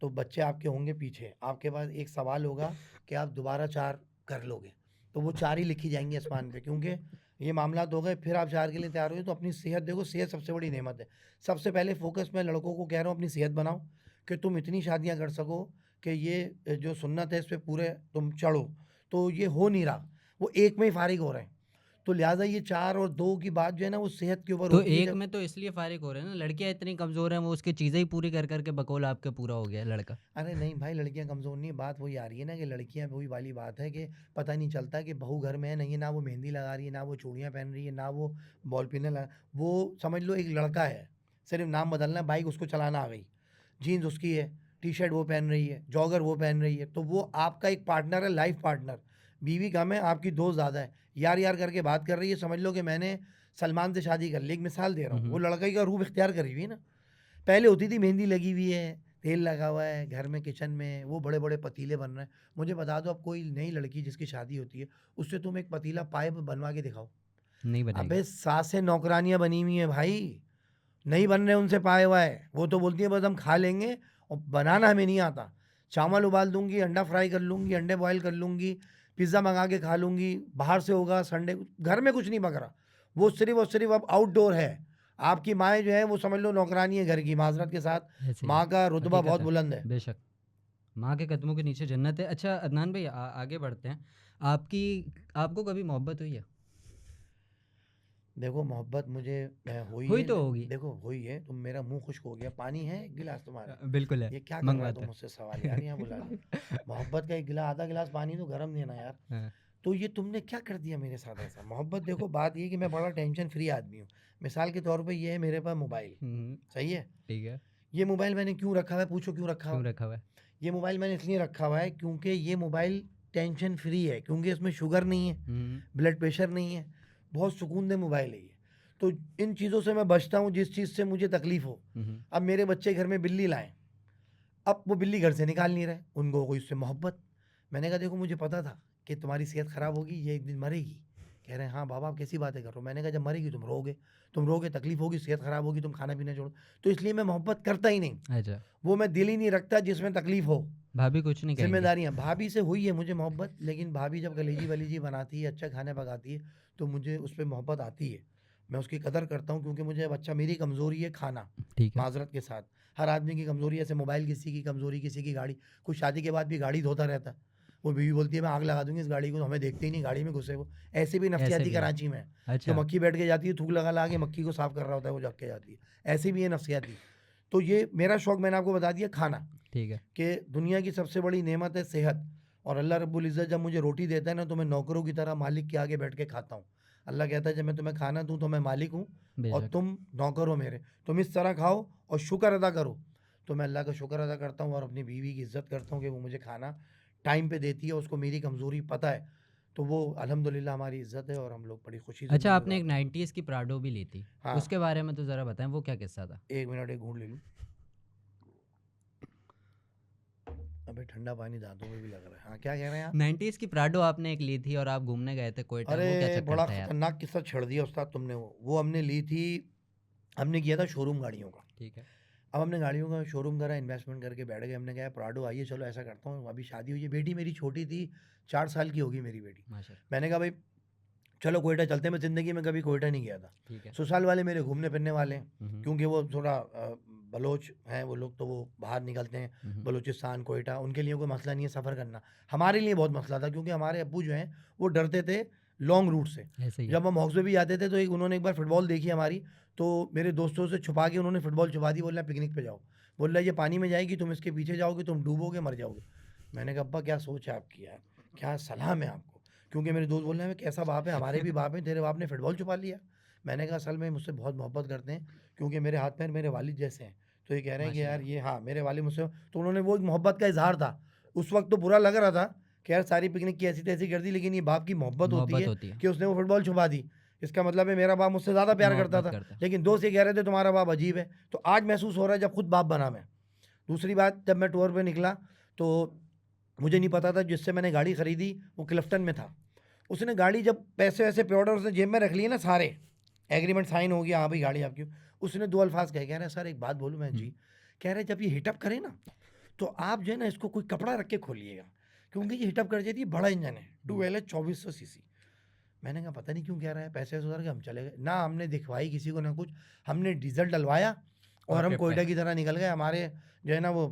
Speaker 2: तो बच्चे आपके होंगे पीछे। आपके पास एक सवाल होगा कि आप दोबारा 4 कर लोगे। तो वो 4 ही लिखी जाएँगी आसमान पे, क्योंकि ये मामलात हो गए। फिर आप 4 के लिए तैयार हो तो अपनी सेहत देखो, सेहत सबसे बड़ी नेमत है। सबसे पहले फ़ोकस मैं लड़कों को कह रहा हूँ अपनी सेहत बनाओ कि तुम इतनी शादियाँ कर सको कि ये जो सुन्नत है इस पे पूरे तुम चढ़ो। तो ये हो नहीं रहा, वो एक में ही फ़ारिग हो रहे हैं। तो लिहाजा ये 4 और 2 की बात जो है ना वो सेहत के ऊपर
Speaker 1: तो
Speaker 2: होती है
Speaker 1: एक
Speaker 2: जब
Speaker 1: में तो इसलिए फारिग हो रहे हैं ना, लड़कियां इतनी कमजोर हैं, वो उसकी चीजें ही पूरी कर करके बकौल आपके पूरा हो गया है लड़का।
Speaker 2: अरे नहीं भाई, लड़कियां कमज़ोर नहीं है, बात वही आ रही है ना कि लड़कियां वही वाली बात है कि पता नहीं चलता कि बहू घर में है नहीं है, ना वो मेहंदी लगा रही है, ना वो चूड़ियाँ पहन रही है, ना वो बॉल पिने लगा, वो समझ लो एक लड़का है, सिर्फ नाम बदलना है, बाइक उसको चलाना आ गई, जीन्स उसकी है, टी शर्ट वो पहन रही है, जॉगर वो पहन रही है, तो वो आपका एक पार्टनर है, लाइफ पार्टनर। बीवी कम है, आपकी दोस्त ज़्यादा है, यार यार करके बात कर रही है, समझ लो कि मैंने सलमान से शादी कर ली, एक मिसाल दे रहा हूँ, वो लड़का का रूप इख्तियार करी हुई है ना। पहले होती थी मेहंदी लगी हुई है, तेल लगा हुआ है, घर में किचन में वो बड़े-बड़े पतीले बन रहे हैं। मुझे बता दो, अब कोई नई लड़की जिसकी शादी होती है, उससे तुम एक पतीला पाइप बनवा के दिखाओ।
Speaker 1: नहीं बनाएगी।
Speaker 2: अबे सासें नौकरानियाँ बनी हुई हैं भाई, नहीं बन रहे उनसे पाए हुआ है। वो तो बोलती है बस हम खा लेंगे और बनाना हमें नहीं आता। चावल उबाल दूँगी, अंडा फ्राई कर लूँगी, अंडे बॉयल कर लूँगी, पिज़्ज़ा मँगा के खा लूँगी, बाहर से होगा संडे को, घर में कुछ नहीं पक रहा। वो सिर्फ़ और सिर्फ़ अब आउटडोर है। आपकी माएँ जो हैं वो समझ लो नौकरानी है घर की, माज़रत के साथ,
Speaker 1: ऐसे ही है,
Speaker 2: माँ का रुतबा
Speaker 1: हकीकत
Speaker 2: बहुत
Speaker 1: है,
Speaker 2: बुलंद है।
Speaker 1: बेशक। माँ के कदमों के नीचे जन्नत है। अच्छा अदनान भाई, आगे बढ़ते हैं। आपकी आपको कभी मोहब्बत हुई है?
Speaker 2: देखो मोहब्बत मुझे हुई
Speaker 1: हुई
Speaker 2: है,
Speaker 1: तो होगी।
Speaker 2: देखो हुई है, तुम मेरा मुँह खुश्क हो गया, पानी है 1 गिलास तुम्हारे?
Speaker 1: बिल्कुल है,
Speaker 2: ये क्या कर रहा है तू
Speaker 1: मंगवाता
Speaker 2: मुझसे सवाल यार, यहाँ बुला ले। मोहब्बत का 1 गिलास, आधा गिलास पानी तो गरम देना यार।
Speaker 1: हाँ,
Speaker 2: तो ये तुमने क्या कर दिया मेरे साथ ऐसा? मोहब्बत देखो बात ये है कि मैं बड़ा टेंशन फ्री आदमी हूँ। मिसाल के तौर पे ये है मेरे पास मोबाइल, सही है?
Speaker 1: ठीक है।
Speaker 2: ये मोबाइल मैंने क्यों रखा हुआ है, पूछो क्यों रखा हुआ
Speaker 1: क्यों
Speaker 2: है?
Speaker 1: रखा हुआ है?
Speaker 2: ये मोबाइल मैंने इसलिए रखा हुआ है क्योंकि ये मोबाइल टेंशन फ्री है, क्योंकि इसमें शुगर नहीं है, ब्लड प्रेशर नहीं है, बहुत सुकून दह मोबाइल है ये। तो इन चीज़ों से मैं बचता हूँ जिस चीज़ से मुझे तकलीफ़ हो। अब मेरे बच्चे घर में बिल्ली लाएँ, अब वो बिल्ली घर से निकाल नहीं रहे, उनको कोई उससे मोहब्बत। मैंने कहा देखो मुझे पता था कि तुम्हारी सेहत ख़राब होगी, ये एक दिन मरेगी। कह रहे हैं हाँ बाबा आप कैसी बातें कर रहे हो? मैंने कहा जब मरेगी तुम रोगे, तकलीफ़ होगी, सेहत ख़राब होगी, तुम खाना-पीना छोड़ो। तो इसलिए मैं मोहब्बत करता ही नहीं।
Speaker 1: अच्छा,
Speaker 2: वो मैं दिल ही नहीं रखता जिसमें तकलीफ़ हो।
Speaker 1: भाभी कुछ नहीं कहेंगी?
Speaker 2: ज़िम्मेदारियाँ, भाभी से हुई है मुझे मोहब्बत, लेकिन भाभी जब कलेजी-वलेजी बनाती है, अच्छा खाना पकाती है, तो मुझे उस पे मोहब्बत आती है। मैं उसकी कदर करता हूँ क्योंकि मुझे अब अच्छा, मेरी कमज़ोरी है खाना,
Speaker 1: ठीक है।
Speaker 2: माज़रत के साथ। हर आदमी की कमज़ोरी है, जैसे मोबाइल किसी की कमज़ोरी, किसी की गाड़ी। कुछ शादी के बाद भी गाड़ी धोता रहता है। वो बीवी बोलती है मैं आग लगा दूँगी इस गाड़ी को, हमें देखते ही नहीं गाड़ी में घुसे वो। ऐसे भी
Speaker 1: ऐसे
Speaker 2: नफ्सियाती
Speaker 1: भी हैं।
Speaker 2: कराची में है, जो
Speaker 1: अच्छा।
Speaker 2: मक्खी बैठ के जाती है, थूक लगा-लगा के मक्खी को साफ़ कर रहा होता है, वो जग के जाती है। ऐसी भी है नफ्सियाती। तो ये मेरा शौक मैंने आपको बता दिया खाना।
Speaker 1: ठीक है।
Speaker 2: कि दुनिया की सबसे बड़ी नेमत है सेहत, और अल्लाह रब्बुल इज़्ज़त जब मुझे रोटी देता है ना तो मैं नौकरों की तरह मालिक के आगे बैठ के खाता हूँ। अल्लाह कहता है जब मैं तुम्हें खाना दूँ तो मैं मालिक हूँ और
Speaker 1: बेशक।
Speaker 2: तुम नौकर हो मेरे। तुम इस तरह खाओ और शुक्र अदा करो। तो मैं अल्लाह का शुक्र अदा करता हूँ और अपनी बीवी की इज़्ज़त करता हूँ कि वो मुझे खाना टाइम पे देती है, उसको मेरी कमज़ोरी पता है। तो वो अल्हम्दुलिल्लाह हमारी इज़्ज़त है और हम लोग बड़ी खुशी
Speaker 1: अच्छा,
Speaker 2: ज़िंदगी
Speaker 1: आपने एक
Speaker 2: गुज़ारते हैं।
Speaker 1: 90s की प्राडो भी ली थी,
Speaker 2: हाँ,
Speaker 1: उसके बारे में तो ज़रा बताएं, वो क्या किस्सा था?
Speaker 2: 1 मिनट एक घूँट ले लूँ। अबे ठंडा पानी दाँतों में भी लग रहा है। हाँ, क्या कह रहे हैं आप?
Speaker 1: 90s की प्राडो आपने एक ली थी और आप घूमने गए थे कोयटा, वो क्या
Speaker 2: अरे!
Speaker 1: चक्कर
Speaker 2: बड़ा
Speaker 1: था यार?
Speaker 2: खतरनाक किस्सा छेड़ दिया उस्ताद तुमने वो। वो हमने ली थी, हमने किया था शोरूम गाड़ियों का।
Speaker 1: ठीक है।
Speaker 2: अब हमने गाड़ियों का शोरूम करा, इन्वेस्टमेंट करके बैठ गए। हमने कहा प्राडो आइए चलो ऐसा करता हूँ, अभी शादी हुई है। बेटी मेरी छोटी थी, 4 साल की होगी मेरी बेटी।
Speaker 1: माशाल्लाह।
Speaker 2: मैंने कहा भाई चलो कोयटा चलते हैं, मैं ज़िंदगी में कभी कोयटा नहीं गया था।
Speaker 1: ठीक है।
Speaker 2: ससुराल वाले मेरे घूमने फिरने वाले हैं,
Speaker 1: हम्म।
Speaker 2: क्योंकि वो थोड़ा बलोच हैं वो लोग, तो वो बाहर निकलते हैं, बलूचिस्तान, कोयटा, उनके लिए कोई मसला नहीं है सफ़र करना। हमारे लिए बहुत मसला था क्योंकि हमारे अब्बू जो हैं वो डरते थे लॉन्ग रूट से।
Speaker 1: ऐसे ही है।
Speaker 2: जब हम हौज़ में भी जाते थे तो उन्होंने एक बार फुटबॉल देखी हमारी, तो मेरे दोस्तों से छुपा के उन्होंने फुटबॉल छुपा दी, बोल रहा पिकनिक पे जाओ। बोल रहा ये पानी में जाएगी, तुम इसके पीछे जाओगे, तुम डूबोगे, मर जाओगे। मैंने कहा अब्बा क्या सोच है आपकी यार, क्या सलाम है आपको? क्योंकि मेरे दोस्त बोल रहे हैं कैसा बाप है, हमारे भी बाप हैं, तेरे बाप ने फुटबॉल छुपा लिया। मैंने कहा असल में मुझसे बहुत मोहब्बत करते हैं क्योंकि मेरे हाथ पैर मेरे वालिद जैसे हैं। तो ये कह रहे हैं कि यार
Speaker 1: माशाल्लाह।
Speaker 2: ये हाँ मेरे वालिद मुझसे, तो उन्होंने वो एक मोहब्बत का इजहार था। उस वक्त तो बुरा लग रहा था कि यार सारी पिकनिक की ऐसी तैसी कर दी, लेकिन ये बाप की मोहब्बत होती
Speaker 1: मोहब्बत
Speaker 2: है
Speaker 1: होती है।
Speaker 2: कि उसने वो फुटबॉल छुपा दी। इसका मतलब है मेरा बाप मुझसे ज़्यादा प्यार करता
Speaker 1: मोहब्बत
Speaker 2: था,
Speaker 1: करता है।
Speaker 2: लेकिन दोस्त ये कह रहे थे तुम्हारा बाप अजीब है। तो आज महसूस हो रहा है जब खुद बाप बना मैं। दूसरी बात, जब मैं टूर पे निकला तो मुझे नहीं पता था, जिससे मैंने गाड़ी खरीदी वो क्लिफ्टन में था। उसने गाड़ी जब पैसे वैसे पे ऑर्डर उसने जेब में रख लिए ना सारे, एग्रीमेंट साइन हो गया, हाँ भाई गाड़ी आपकी। उसने 2 अल्फाज कह रहे सर एक बात बोलूँ मैं जी? कह रहे जब ये हिटअप करे ना तो आप जो है ना इसको कोई कपड़ा रख के खोलिएगा, क्योंकि ये हिटअप कर जाती है, बड़ा इंजन है 2LH 2400 सीसी। मैंने कहा पता नहीं क्यों कह रहा है, पैसे वैसे उधर के, हम चले गए ना, हमने दिखवाई किसी को ना कुछ, हमने डीजल डलवाया और
Speaker 1: और
Speaker 2: हम
Speaker 1: ट्रिप पे।
Speaker 2: कोयटा की तरह निकल गए। हमारे जो है ना वो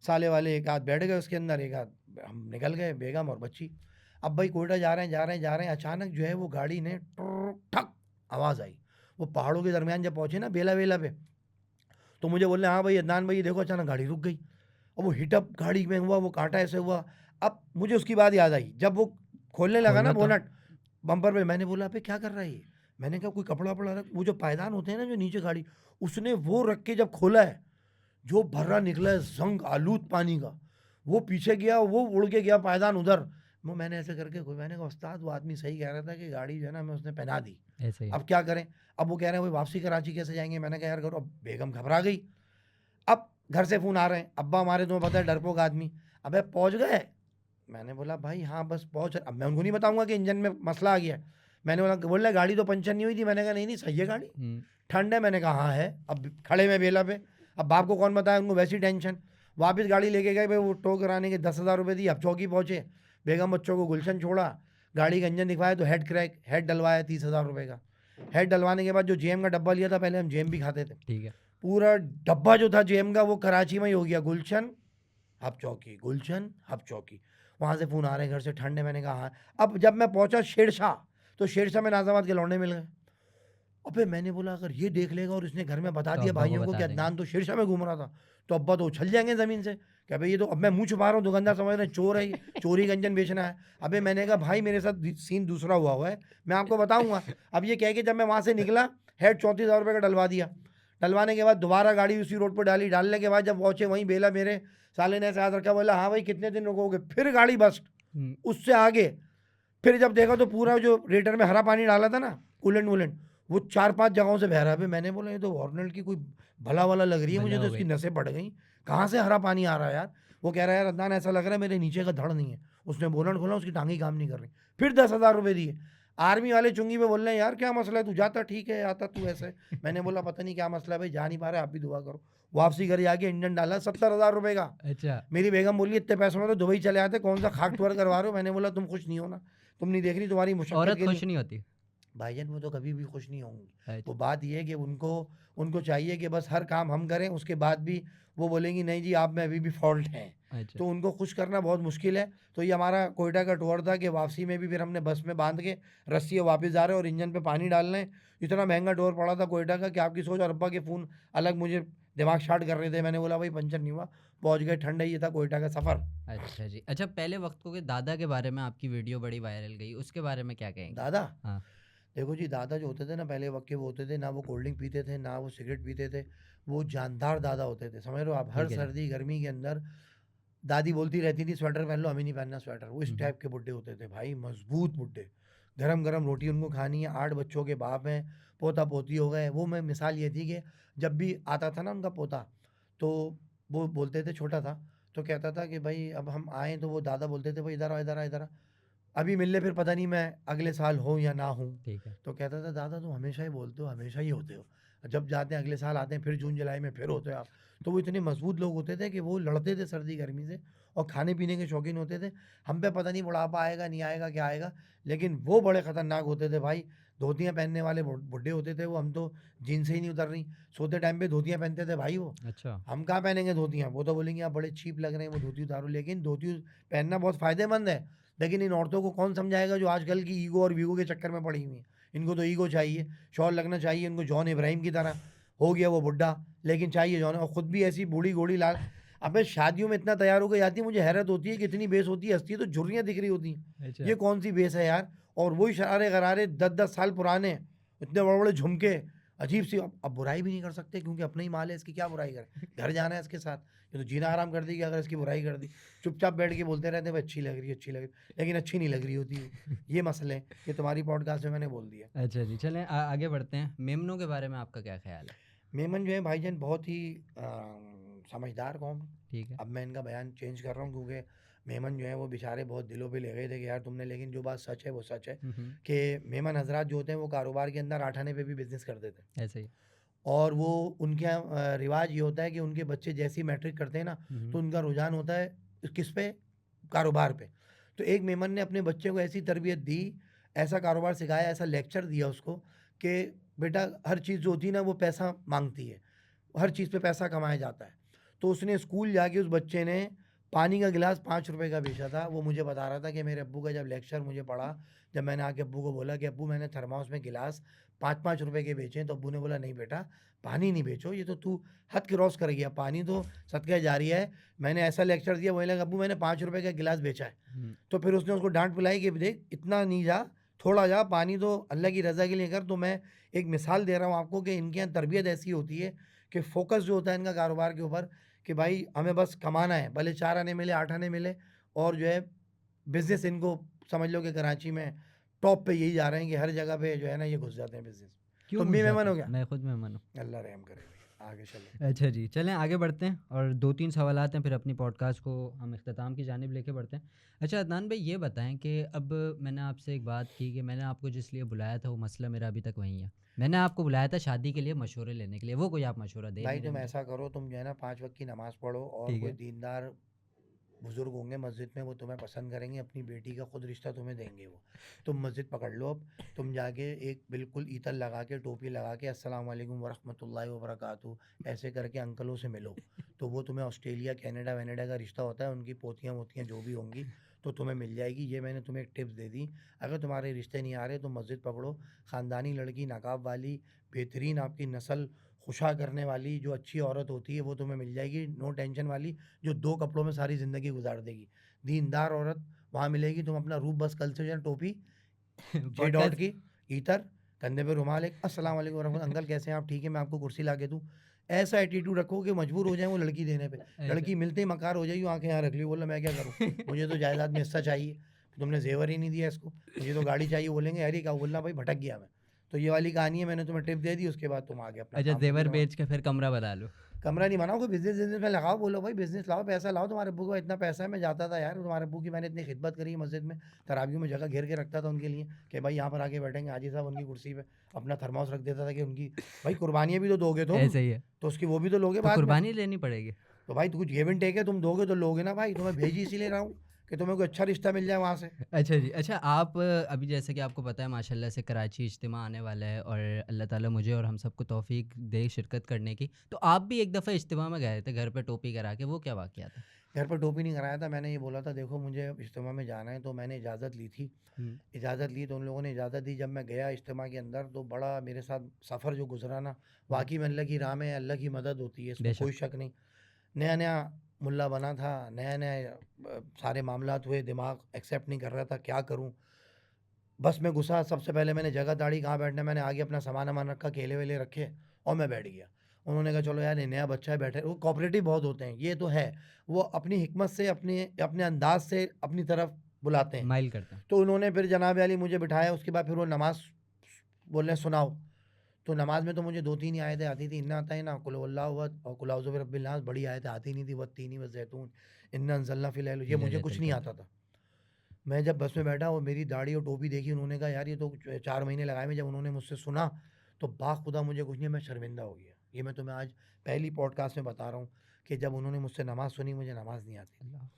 Speaker 2: साले वाले एक आध बैठ गए उसके अंदर, एक आध हम निकल गए, बेगम और बच्ची। अब भाई कोयटा जा रहे हैं, जा रहे हैं, जा रहे हैं, अचानक जो है वो गाड़ी ने ट्रुर ठक आवाज़ आई। वो पहाड़ों के दरमियान जब पहुँचे ना बेला पे, तो मुझे बोल रहे हाँ भाई अदनान भाई ये देखो अचानक गाड़ी रुक गई। और वो हिटअप गाड़ी में हुआ, वो कांटा ऐसे हुआ। अब मुझे उसकी बात याद आई, जब वो खोलने लगा ना
Speaker 1: खोला तो?
Speaker 2: बोनट बम्पर पे, मैंने बोला अबे क्या कर रहा है ये? मैंने कहा कोई कपड़ा वपड़ा रख, वो जो पायदान होते हैं ना जो नीचे गाड़ी, उसने वो रख के जब खोला है, जो भर्रा निकला है जंग आलूद पानी का, वो पीछे गया, वो उड़ के गया पायदान उधर। वो मैंने ऐसे करके मैंने कहा उस्ताद वो आदमी सही कह रहा था कि गाड़ी जो है ना हमें उसने पहना दी,
Speaker 1: ऐसे ही।
Speaker 2: अब क्या करें? अब वो कह रहे हैं भाई वापसी कराची कैसे जाएंगे? मैंने कहा यार करो। अब बेगम घबरा गई। अब घर से फ़ोन आ रहे हैं, अब्बा हमारे तुम्हें पता है डरपोक आदमी, अबे पहुँच गए? मैंने बोला भाई हाँ बस पहुँच। अब मैं उनको नहीं बताऊंगा कि इंजन में मसला आ गया है। मैंने बोला, बोल रहे गाड़ी तो पंचर नहीं हुई थी। मैंने कहा नहीं नहीं सही है गाड़ी, ठंड है। मैंने कहा हाँ है। अब खड़े में बेला पे, अब बाप को कौन बताया, उनको वैसी टेंशन। वापस गाड़ी लेके गए भाई, वो टो कराने के 10,000 रुपये दी। अब चौकी पहुँचे, बेगम बच्चों को गुलशन छोड़ा, गाड़ी का इंजन दिखवाया तो हेड क्रैक, हेड डलवाया 30,000 रुपये का। हेड डलवाने के बाद जो जेम का डब्बा लिया था, पहले हम जेम भी खाते थे,
Speaker 1: ठीक है।
Speaker 2: पूरा डब्बा जो था जेम का वो कराची में ही हो गया, गुलशन हब चौकी, गुलशन हब चौकी। वहाँ से फ़ोन आ रहे हैं घर से, ठंड है। मैंने कहा हाँ। अब जब मैं पहुँचा शेरशाह, तो शेरशाह में नाज़ाबाद के लौंडे मिल गए। अबे मैंने बोला अगर ये देख लेगा और इसने घर में बता
Speaker 1: तो
Speaker 2: दिया
Speaker 1: अब्बा को
Speaker 2: भाइयों को
Speaker 1: बता
Speaker 2: कि
Speaker 1: देंगे।
Speaker 2: अदनान तो शेरशाह में घूम रहा था, तो अब्बा तो उछल जाएंगे ज़मीन से। क्या भाई ये तो, अब मैं मुंह छुपा रहा हूँ, दुकानदार समझ रहे हैं चोर है ये, चोरी का इंजन बेचना है। अबे मैंने कहा भाई मेरे साथ सीन दूसरा हुआ है, मैं आपको बताऊंगा। अब ये कह के जब मैं वहाँ से निकला, हेड 34,000 रुपये का डलवा दिया। डलवाने के बाद दोबारा गाड़ी उसी रोड पर डाली। डालने के बाद जब पहुँचे वहीं बेला, मेरे साले ने ऐसे हाथ रखा, बोला हाँ भाई कितने दिन रुकोगे? फिर गाड़ी बस्ट
Speaker 1: हम्म,
Speaker 2: उससे आगे। फिर जब देखा तो पूरा जो रेटर में हरा पानी डाला था ना, कूलेंट वूलेंट, वो 4-5 जगहों से बह रहा है। अबे मैंने बोला ये तो हॉर्नेट की कोई भला वाला लग रही है मुझे,
Speaker 1: बला
Speaker 2: तो
Speaker 1: हो
Speaker 2: इसकी
Speaker 1: गई।
Speaker 2: नसें बढ़ गई। कहाँ से हरा पानी आ रहा है यार? वो कह रहा है यार अदनान ऐसा लग रहा है मेरे नीचे का धड़ नहीं है। उसने बोनट खोला, उसकी टांगी काम नहीं कर रही। फिर 10,000 रुपये दिए। आर्मी वाले चुंगी में बोल रहे हैं यार क्या मसला है, तू जाता ठीक है, आता तू ऐसे। मैंने बोला पता नहीं क्या मसला है भाई, जा नहीं पा रहे, आप भी दुआ करो। वापसी घर जाके इंजन डाला 70,000 रुपये का।
Speaker 1: अच्छा।
Speaker 2: मेरी बेगम बोली इतने पैसों में तो दुबई चले आते, कौन सा खाक टूर करवा रहे हो? मैंने बोला तुम खुश नहीं हो ना, तुम नहीं देख रही तुम्हारी मुशक्कत
Speaker 1: औरत
Speaker 2: के लिए।
Speaker 1: खुश नहीं होती।
Speaker 2: भाईजान वो तो कभी भी खुश नहीं होंगी। वो
Speaker 1: अच्छा।
Speaker 2: बात ये है कि उनको उनको चाहिए कि बस हर काम हम करें, उसके बाद भी वो बोलेंगी नहीं जी आप में अभी भी फॉल्ट हैं।
Speaker 1: अच्छा।
Speaker 2: तो उनको खुश करना बहुत मुश्किल है। तो ये हमारा कोयटा का टूर था कि वापसी में भी फिर हमने बस में बांध के रस्सी वापस जा रहे हैं और इंजन पे पानी डाल रहे हैं। इतना महंगा टूर पड़ा था कोयटा का कि आपकी सोच। और अब्बा के फ़ोन अलग मुझे दिमाग शाट कर रहे थे। मैंने बोला भाई पंचर नहीं हुआ, पहुँच गए, ठंड है। ये था कोयटा का सफ़र।
Speaker 1: अच्छा जी। अच्छा, पहले वक़्तों के दादा के बारे में आपकी वीडियो बड़ी वायरल गई, उसके बारे में क्या कहेंगे?
Speaker 2: दादा,
Speaker 1: हाँ।
Speaker 2: देखो जी दादा जो होते थे ना पहले वक्त के, वो होते थे ना वो कोल्ड ड्रिंक पीते थे ना वो सिगरेट पीते थे। वो जानदार दादा होते थे, समझ रहे हो आप? हर
Speaker 1: ठीक है जी।
Speaker 2: सर्दी गर्मी के अंदर दादी बोलती रहती थी स्वेटर पहन लो, हमें नहीं पहनना स्वेटर। वो इस
Speaker 1: हुँ, हुँ।
Speaker 2: टाइप के बुड्ढे होते थे भाई, मजबूत बुड्ढे। गरम गरम रोटी उनको खानी है, 8 बच्चों के बाप हैं, पोता पोती हो गए। वो मैं मिसाल ये थी कि जब भी आता था ना उनका पोता, तो वो बोलते थे, छोटा था तो कहता था कि भाई अब हम आए, तो वो दादा बोलते थे भाई इधर आ, इधर आ, इधर आ, अभी मिल ले, फिर पता नहीं मैं अगले साल हूँ या ना हूँ।
Speaker 1: ठीक है।
Speaker 2: तो कहता था दादा तुम हमेशा ही बोलते हो, हमेशा ही होते हो, जब जाते हैं अगले साल आते हैं, फिर जून जुलाई में फिर होते हो आप। तो वो इतने मजबूत लोग होते थे कि वो लड़ते थे सर्दी गर्मी से, और खाने पीने के शौकीन होते थे। हम पे पता नहीं बुढ़ापा आएगा नहीं आएगा क्या आएगा, लेकिन वो बड़े ख़तरनाक होते थे भाई। धोतियाँ पहनने वाले बुढ़े होते थे वो। हम तो जीन्स ही नहीं उतर रही, सोते टाइम पे धोतियाँ पहनते थे भाई वो।
Speaker 1: अच्छा।
Speaker 2: हम कहाँ पहनेंगे धोतियाँ? वो तो बोलेंगे आप बड़े चीप लग रहे हैं, वो धोती उतारो। लेकिन धोती पहनना बहुत फ़ायदेमंद है। लेकिन इन औरतों को कौन समझाएगा जो आजकल की ईगो और वीगो के चक्कर में पड़ी हुई हैं। इनको तो ईगो चाहिए, शॉल लगना चाहिए इनको जॉन इब्राहिम की तरह। हो गया वो बुड्ढा, लेकिन चाहिए जॉन, और ख़ुद भी ऐसी बूढ़ी घोड़ी लाल। अबे शादियों में इतना तैयार होकर जाती है, मुझे हैरत होती है कि इतनी बेस होती है, हंसती है तो झुर्रियाँ दिख रही होती हैं।
Speaker 1: अच्छा।
Speaker 2: ये कौन सी बेस है यार? और वही शरारे गरारे 10-10 साल पुराने, इतने बड़े बड़े झुमके, अजीब सी। अब बुराई भी नहीं कर सकते क्योंकि अपना ही माल है, इसकी क्या बुराई करें? घर जाना है इसके साथ, ये तो जीना आराम कर देगी अगर इसकी बुराई कर दी। चुपचाप बैठ के बोलते रहते हैं भाई अच्छी लग रही है, अच्छी लग रही है, लेकिन अच्छी नहीं लग रही होती है। ये मसले हैं, ये तुम्हारी पॉडकास्ट में मैंने बोल दिया।
Speaker 1: अच्छा जी, चलें आगे बढ़ते हैं। मेमनों के बारे में आपका क्या ख़्याल है?
Speaker 2: मेमन जो है भाईजान बहुत ही समझदार कौम है।
Speaker 1: ठीक है।
Speaker 2: अब मैं इनका बयान चेंज कर रहा हूँ क्योंकि मेमन जो है वो बेचारे बहुत दिलों पे ले गए थे कि यार तुमने, लेकिन जो बात सच है वो सच है
Speaker 1: हुँ, हुँ।
Speaker 2: कि मेमन हजरात जो होते हैं वो कारोबार के अंदर आठाने पे भी बिजनेस करते थे।
Speaker 1: ऐसे ही।
Speaker 2: और वो उनके यहाँ रिवाज ये होता है कि उनके बच्चे जैसे ही मैट्रिक करते हैं ना,
Speaker 1: हुँ, हुँ।
Speaker 2: तो उनका रुझान होता है किस पे? कारोबार पे। तो एक मेमन ने अपने बच्चे को ऐसी तरबियत दी, ऐसा कारोबार सिखाया, ऐसा लेक्चर दिया उसको कि बेटा हर चीज़ जो होती है ना वो पैसा मांगती है, हर चीज़ पे पैसा कमाया जाता है। तो उसने स्कूल जाके उस बच्चे ने पानी का गिलास 5 रुपए का बेचा था। वो मुझे बता रहा था कि मेरे अब्बू का जब लेक्चर मुझे पड़ा, जब मैंने आके अब्बू को बोला कि अब्बू मैंने थर्मोस में गिलास 5-5 रुपए के बेचे हैं, तो अब्बू ने बोला नहीं बेटा, पानी नहीं बेचो, ये तो तू हद क्रॉस कर गया, पानी तो सदका जारिया है। मैंने ऐसा लेक्चर दिया, बोले अब्बू मैंने 5 रुपए का गिलास बेचा है।
Speaker 1: हुँ।
Speaker 2: तो फिर उसने उसको डाँट पिलाई कि देख इतना नहीं जा, थोड़ा जा, पानी तो अल्लाह की रज़ा के लिए कर। तो मैं एक मिसाल दे रहा हूँ आपको कि इनके यहाँ तरबियत ऐसी होती है कि फ़ोकस जो होता है इनका कारोबार के ऊपर कि भाई हमें बस कमाना है, भले 4 आने मिले, 8 आने मिले। और जो है बिज़नेस इनको समझ लो कि कराची में टॉप पे यही जा रहे हैं कि हर जगह पे जो है ना ये घुस जाते हैं बिज़नेस।
Speaker 1: क्यों
Speaker 2: तुम
Speaker 1: घुस
Speaker 2: भी
Speaker 1: जाते
Speaker 2: मेहमान हो
Speaker 1: हैं?
Speaker 2: क्या?
Speaker 1: मैं खुद मेहमान हूँ।
Speaker 2: अल्लाह रहम करे भई, आगे चलो।
Speaker 1: अच्छा जी, चलें आगे बढ़ते हैं और 2-3 सवालात हैं, फिर अपनी पॉडकास्ट को हम इख्तिताम की जानिब लेके बढ़ते हैं। अच्छा अदनान भाई ये बताएँ कि अब मैंने आपसे एक बात की कि मैंने आपको जिस लिए बुलाया था वो मसला मेरा अभी तक वही है। मैंने आपको बुलाया था शादी के लिए मशवरे लेने के लिए, वो कोई आप मशवरा दे
Speaker 2: भाई
Speaker 1: नहीं रहे
Speaker 2: तुम
Speaker 1: मुझे।
Speaker 2: ऐसा करो, तुम जो है ना 5 वक़्त की नमाज़ पढ़ो और
Speaker 1: ठीक
Speaker 2: कोई
Speaker 1: है।
Speaker 2: दीनदार बुज़ुर्ग होंगे मस्जिद में, वो तुम्हें पसंद करेंगे, अपनी बेटी का खुद रिश्ता तुम्हें देंगे वो। तुम मस्जिद पकड़ लो अब, तुम जाके एक बिल्कुल ईतर लगा के, टोपी लगा के, अस्सलाम वालेकुम व रहमतुल्लाहि व बरकातहू ऐसे करके अंकलों से मिलो। तो वो तुम्हें ऑस्ट्रेलिया, कनाडा वनाडा का रिश्ता होता है, उनकी पोतियाँ-वोतियाँ जो भी होंगी, तो तुम्हें मिल जाएगी। ये मैंने तुम्हें एक टिप्स दे दी। अगर तुम्हारे रिश्ते नहीं आ रहे तो मस्जिद पकड़ो, ख़ानदानी लड़की, नकाब वाली, बेहतरीन आपकी नस्ल खुशा करने वाली जो अच्छी औरत होती है वो तुम्हें मिल जाएगी, नो टेंशन वाली, जो 2 कपड़ों में सारी ज़िंदगी गुज़ार देगी। दीनदार औरत वहाँ मिलेगी, तुम अपना रूप बस कल से जो है टोपी, जे डॉट
Speaker 1: पॉडकास्ट
Speaker 2: की, इतर, कंधे पे रुमाल, एक अस्सलाम वालेकुम वरहमतुल्लाह, अंकल कैसे हैं आप? ठीक है, मैं आपको कुर्सी ला के दूँ? ऐसा एटीट्यूड रखो कि मजबूर हो जाएँ वो लड़की देने पे।
Speaker 1: ऐसे
Speaker 2: लड़की मिलते ही मकार हो जाएगी, आँखें यहाँ रख ली, बोला मैं क्या करूँ? मुझे तो जायदाद में हिस्सा चाहिए, तुमने ज़ेवर ही नहीं दिया इसको, मुझे तो गाड़ी चाहिए, बोलेंगे अरे क्या बोलना भाई भटक गया मैं। तो ये वाली कहानी है, मैंने तुम्हें टिप दे दी, उसके बाद तुम आगे अपना
Speaker 1: अच्छा
Speaker 2: काम करो
Speaker 1: ज़ेवर
Speaker 2: जमा।
Speaker 1: बेच के फिर कमरा बना लो।
Speaker 2: कमरा नहीं बनाओ, कोई बिज़नेस-विज़नेस में लगाओ, बोलो भाई बिज़नेस लाओ, पैसा लाओ, तुम्हारे अब्बू के पास इतना पैसा है, मैं जाता था यार, तुम्हारे अब्बू की मैंने इतनी खिदमत करी है मस्जिद में, तरावियों में जगह घेर के रखता था उनके लिए कि भाई यहाँ पर आके बैठेंगे हाजी साहब उनकी कुर्सी पे, अपना थर्मोस रख देता था कि उनकी भाई कुर्बानियाँ भी तो दोगे तुम,
Speaker 1: ऐसे ही है।
Speaker 2: तो उसकी वो भी तो लोगे
Speaker 1: तो
Speaker 2: बाद में।
Speaker 1: कुर्बानी लेनी पड़ेगी।
Speaker 2: तो भाई तो कुछ गिव एंड टेक है, तुम दोगे तो लोगे ना भाई, तुम्हें भेज ही इसीलिए रहा हूँ कि तुम्हें कोई अच्छा रिश्ता मिल जाए वहाँ से।
Speaker 1: अच्छा जी। अच्छा आप अभी जैसे कि आपको पता है माशाल्लाह से कराची इज्तिमा आने वाला है और अल्लाह ताला मुझे और हम सबको तौफ़ीक दे शिरकत करने की। तो आप भी एक दफ़ा इज्तिमा में गए थे घर पे टोपी करा के, वो क्या वाक़या था?
Speaker 2: घर पर टोपी नहीं कराया था, मैंने ये बोला था देखो मुझे इज्तिमा में जाना है, तो मैंने इजाज़त ली थी।
Speaker 1: हुँ,
Speaker 2: इजाज़त ली तो उन लोगों ने इजाज़त दी, जब मैं गया इज्तिमा के अंदर तो बड़ा मेरे साथ सफ़र जो गुज़रा ना,
Speaker 1: हुँ।
Speaker 2: वाक़ई में अल्लाह की राह में अल्लाह की मदद होती है, इसमें
Speaker 1: बेशक।
Speaker 2: कोई शक नहीं। नया-नया मुल्ला बना था, नया-नया सारे मामलात हुए, दिमाग एक्सेप्ट नहीं कर रहा था, क्या करूँ? बस मैं घुसा, सबसे पहले मैंने जगह ताड़ी कहाँ बैठना है, मैंने आगे अपना सामान-वामान रखा, केले-वेले रखे और मैं बैठ गया। उन्होंने कहा चलो यार ये नया बच्चा है बैठे, वो कोऑपरेटिव बहुत होते हैं, ये तो है। वो अपनी हिकमत से, अपने अपने अंदाज़ से अपनी तरफ बुलाते हैं।
Speaker 1: माइल करते हैं।
Speaker 2: तो उन्होंने फिर जनाब अली मुझे बिठाया, उसके बाद फिर वो नमाज़ बोल रहे हैं सुनाओ। तो नमाज़ में तो मुझे 2-3 ही आयतें आती थी, इन्ना अतैना, कुल हुवल्लाहु अहद और कुल औज़ु बिरब्बिल नास, बड़ी आयतें आती नहीं थी, वत्तीनी वज़ैतून, इन्ना अंज़लना फ़ी लैल, ये
Speaker 1: फी
Speaker 2: मुझे कुछ
Speaker 1: लैलतिल
Speaker 2: नहीं
Speaker 1: कद्र।
Speaker 2: आता था। मैं जब बस में बैठा और मेरी दाढ़ी और टोपी देखी, उन्होंने कहा यार ये तो 4 महीने लगाए हुए, जब उन्होंने मुझसे सुना, तो बाख़ुदा मुझे कुछ नहीं, मैं शर्मिंदा हो गया। ये मैं तुम्हें आज पहली पॉडकास्ट में बता रहा हूँ कि जब उन्होंने मुझसे नमाज़ सुनी, मुझे नमाज़ नहीं आती थी।
Speaker 1: अल्लाह।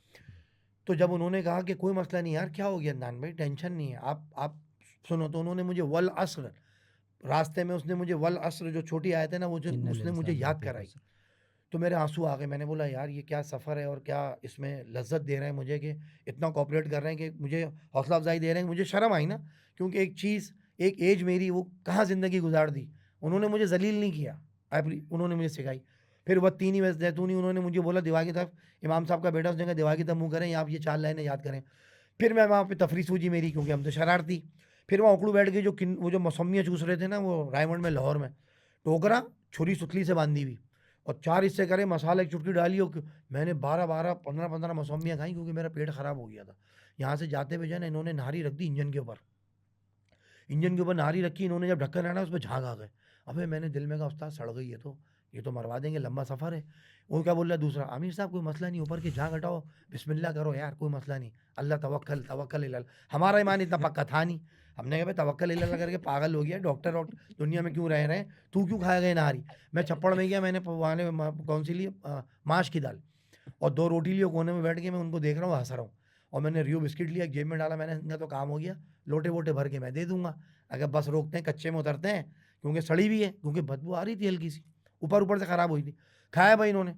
Speaker 2: तो जब उन्होंने कहा कि कोई मसला नहीं यार, क्या हो गया अदनान भाई, टेंशन नहीं है, आप सुनो, तो उन्होंने मुझे वल अस्र, रास्ते में उसने मुझे वल अस्र जो छोटी आयत है ना, वो जो
Speaker 1: इन्नल
Speaker 2: उसने मुझे
Speaker 1: इंसान
Speaker 2: याद
Speaker 1: लफ़ी
Speaker 2: कराई।
Speaker 1: खुस्र।
Speaker 2: तो मेरे आँसू आ गए, मैंने बोला यार ये क्या सफ़र है और क्या इसमें लज़्ज़त दे रहे हैं मुझे कि इतना कोऑपरेट कर रहे हैं कि मुझे हौसला अफ़ज़ाई दे रहे हैं, मुझे शर्म आई ना, क्योंकि एक चीज़, एक एज मेरी वो कहाँ ज़िंदगी गुज़ार दी। उन्होंने मुझे ज़लील नहीं किया, उन्होंने मुझे सिखाई। फिर वत्तीनी व ज़ैतूनी, उन्होंने मुझे बोला दीवार की तरफ, इमाम साहब का बेटा, उसने कहा दीवार की तरफ मुँह करें, आप ये 4 लाइनें याद करें। फिर मैं वहाँ पे तफरीह सूझी मेरी, क्योंकि हम तो शरारती। फिर वहाँ उखड़ू बैठ के वो जो मौसम्मियाँ चूस रहे थे ना, वो रायमंड में, लाहौर में, टोकरा छुरी सुतली से बांधी हुई और 4 हिस्से करे, मसाला एक चुटकी डाली और मैंने 12-12, 15-15 मौसम्मियाँ खाई, क्योंकि मेरा पेट ख़राब हो गया था। यहाँ से जाते हुए जो है ना, इन्होंने नारी रख दी इंजन के ऊपर। इंजन के ऊपर नारी रखी, इन्होंने जब ढक्कन हटाया उसमें झाग आ गए। अबे मैंने दिल में कहा उस्ताद सड़ गई है तो, ये तो मरवा देंगे, लंबा सफ़र है। वो क्या बोल रहा है दूसरा, आमिर साहब कोई मसला नहीं, ऊपर की झाग हटाओ, बिस्मिल्लाह करो यार, कोई मसला नहीं, अल्लाह तवक्कल तवक्कल इल्लल्लाह। हमारा ईमान इतना पक्का था नहीं, हमने कहा भाई तवक्कल इल्लल्लाह करके पागल हो गया, डॉक्टर और दुनिया में क्यों रह रहे हैं, तू क्यों खाएगा ये नारी। मैं छप्पड़ में गया, मैंने वहाँ कौन सी ली, माश की दाल और 2 रोटी ली और कोने में बैठ के मैं उनको देख रहा हूँ, हँस रहा हूँ। और मैंने रियो बिस्किट लिया, जेब में डाला, मैंने इनका तो काम हो गया, लोटे-वोटे भर के मैं दे दूँगा। अगर बस रोकते हैं, कच्चे में उतरते हैं, क्योंकि सड़ी भी है, क्योंकि बदबू आ रही थी हल्की सी, ऊपर-ऊपर से ख़राब हुई थी। खाया भाई इन्होंने,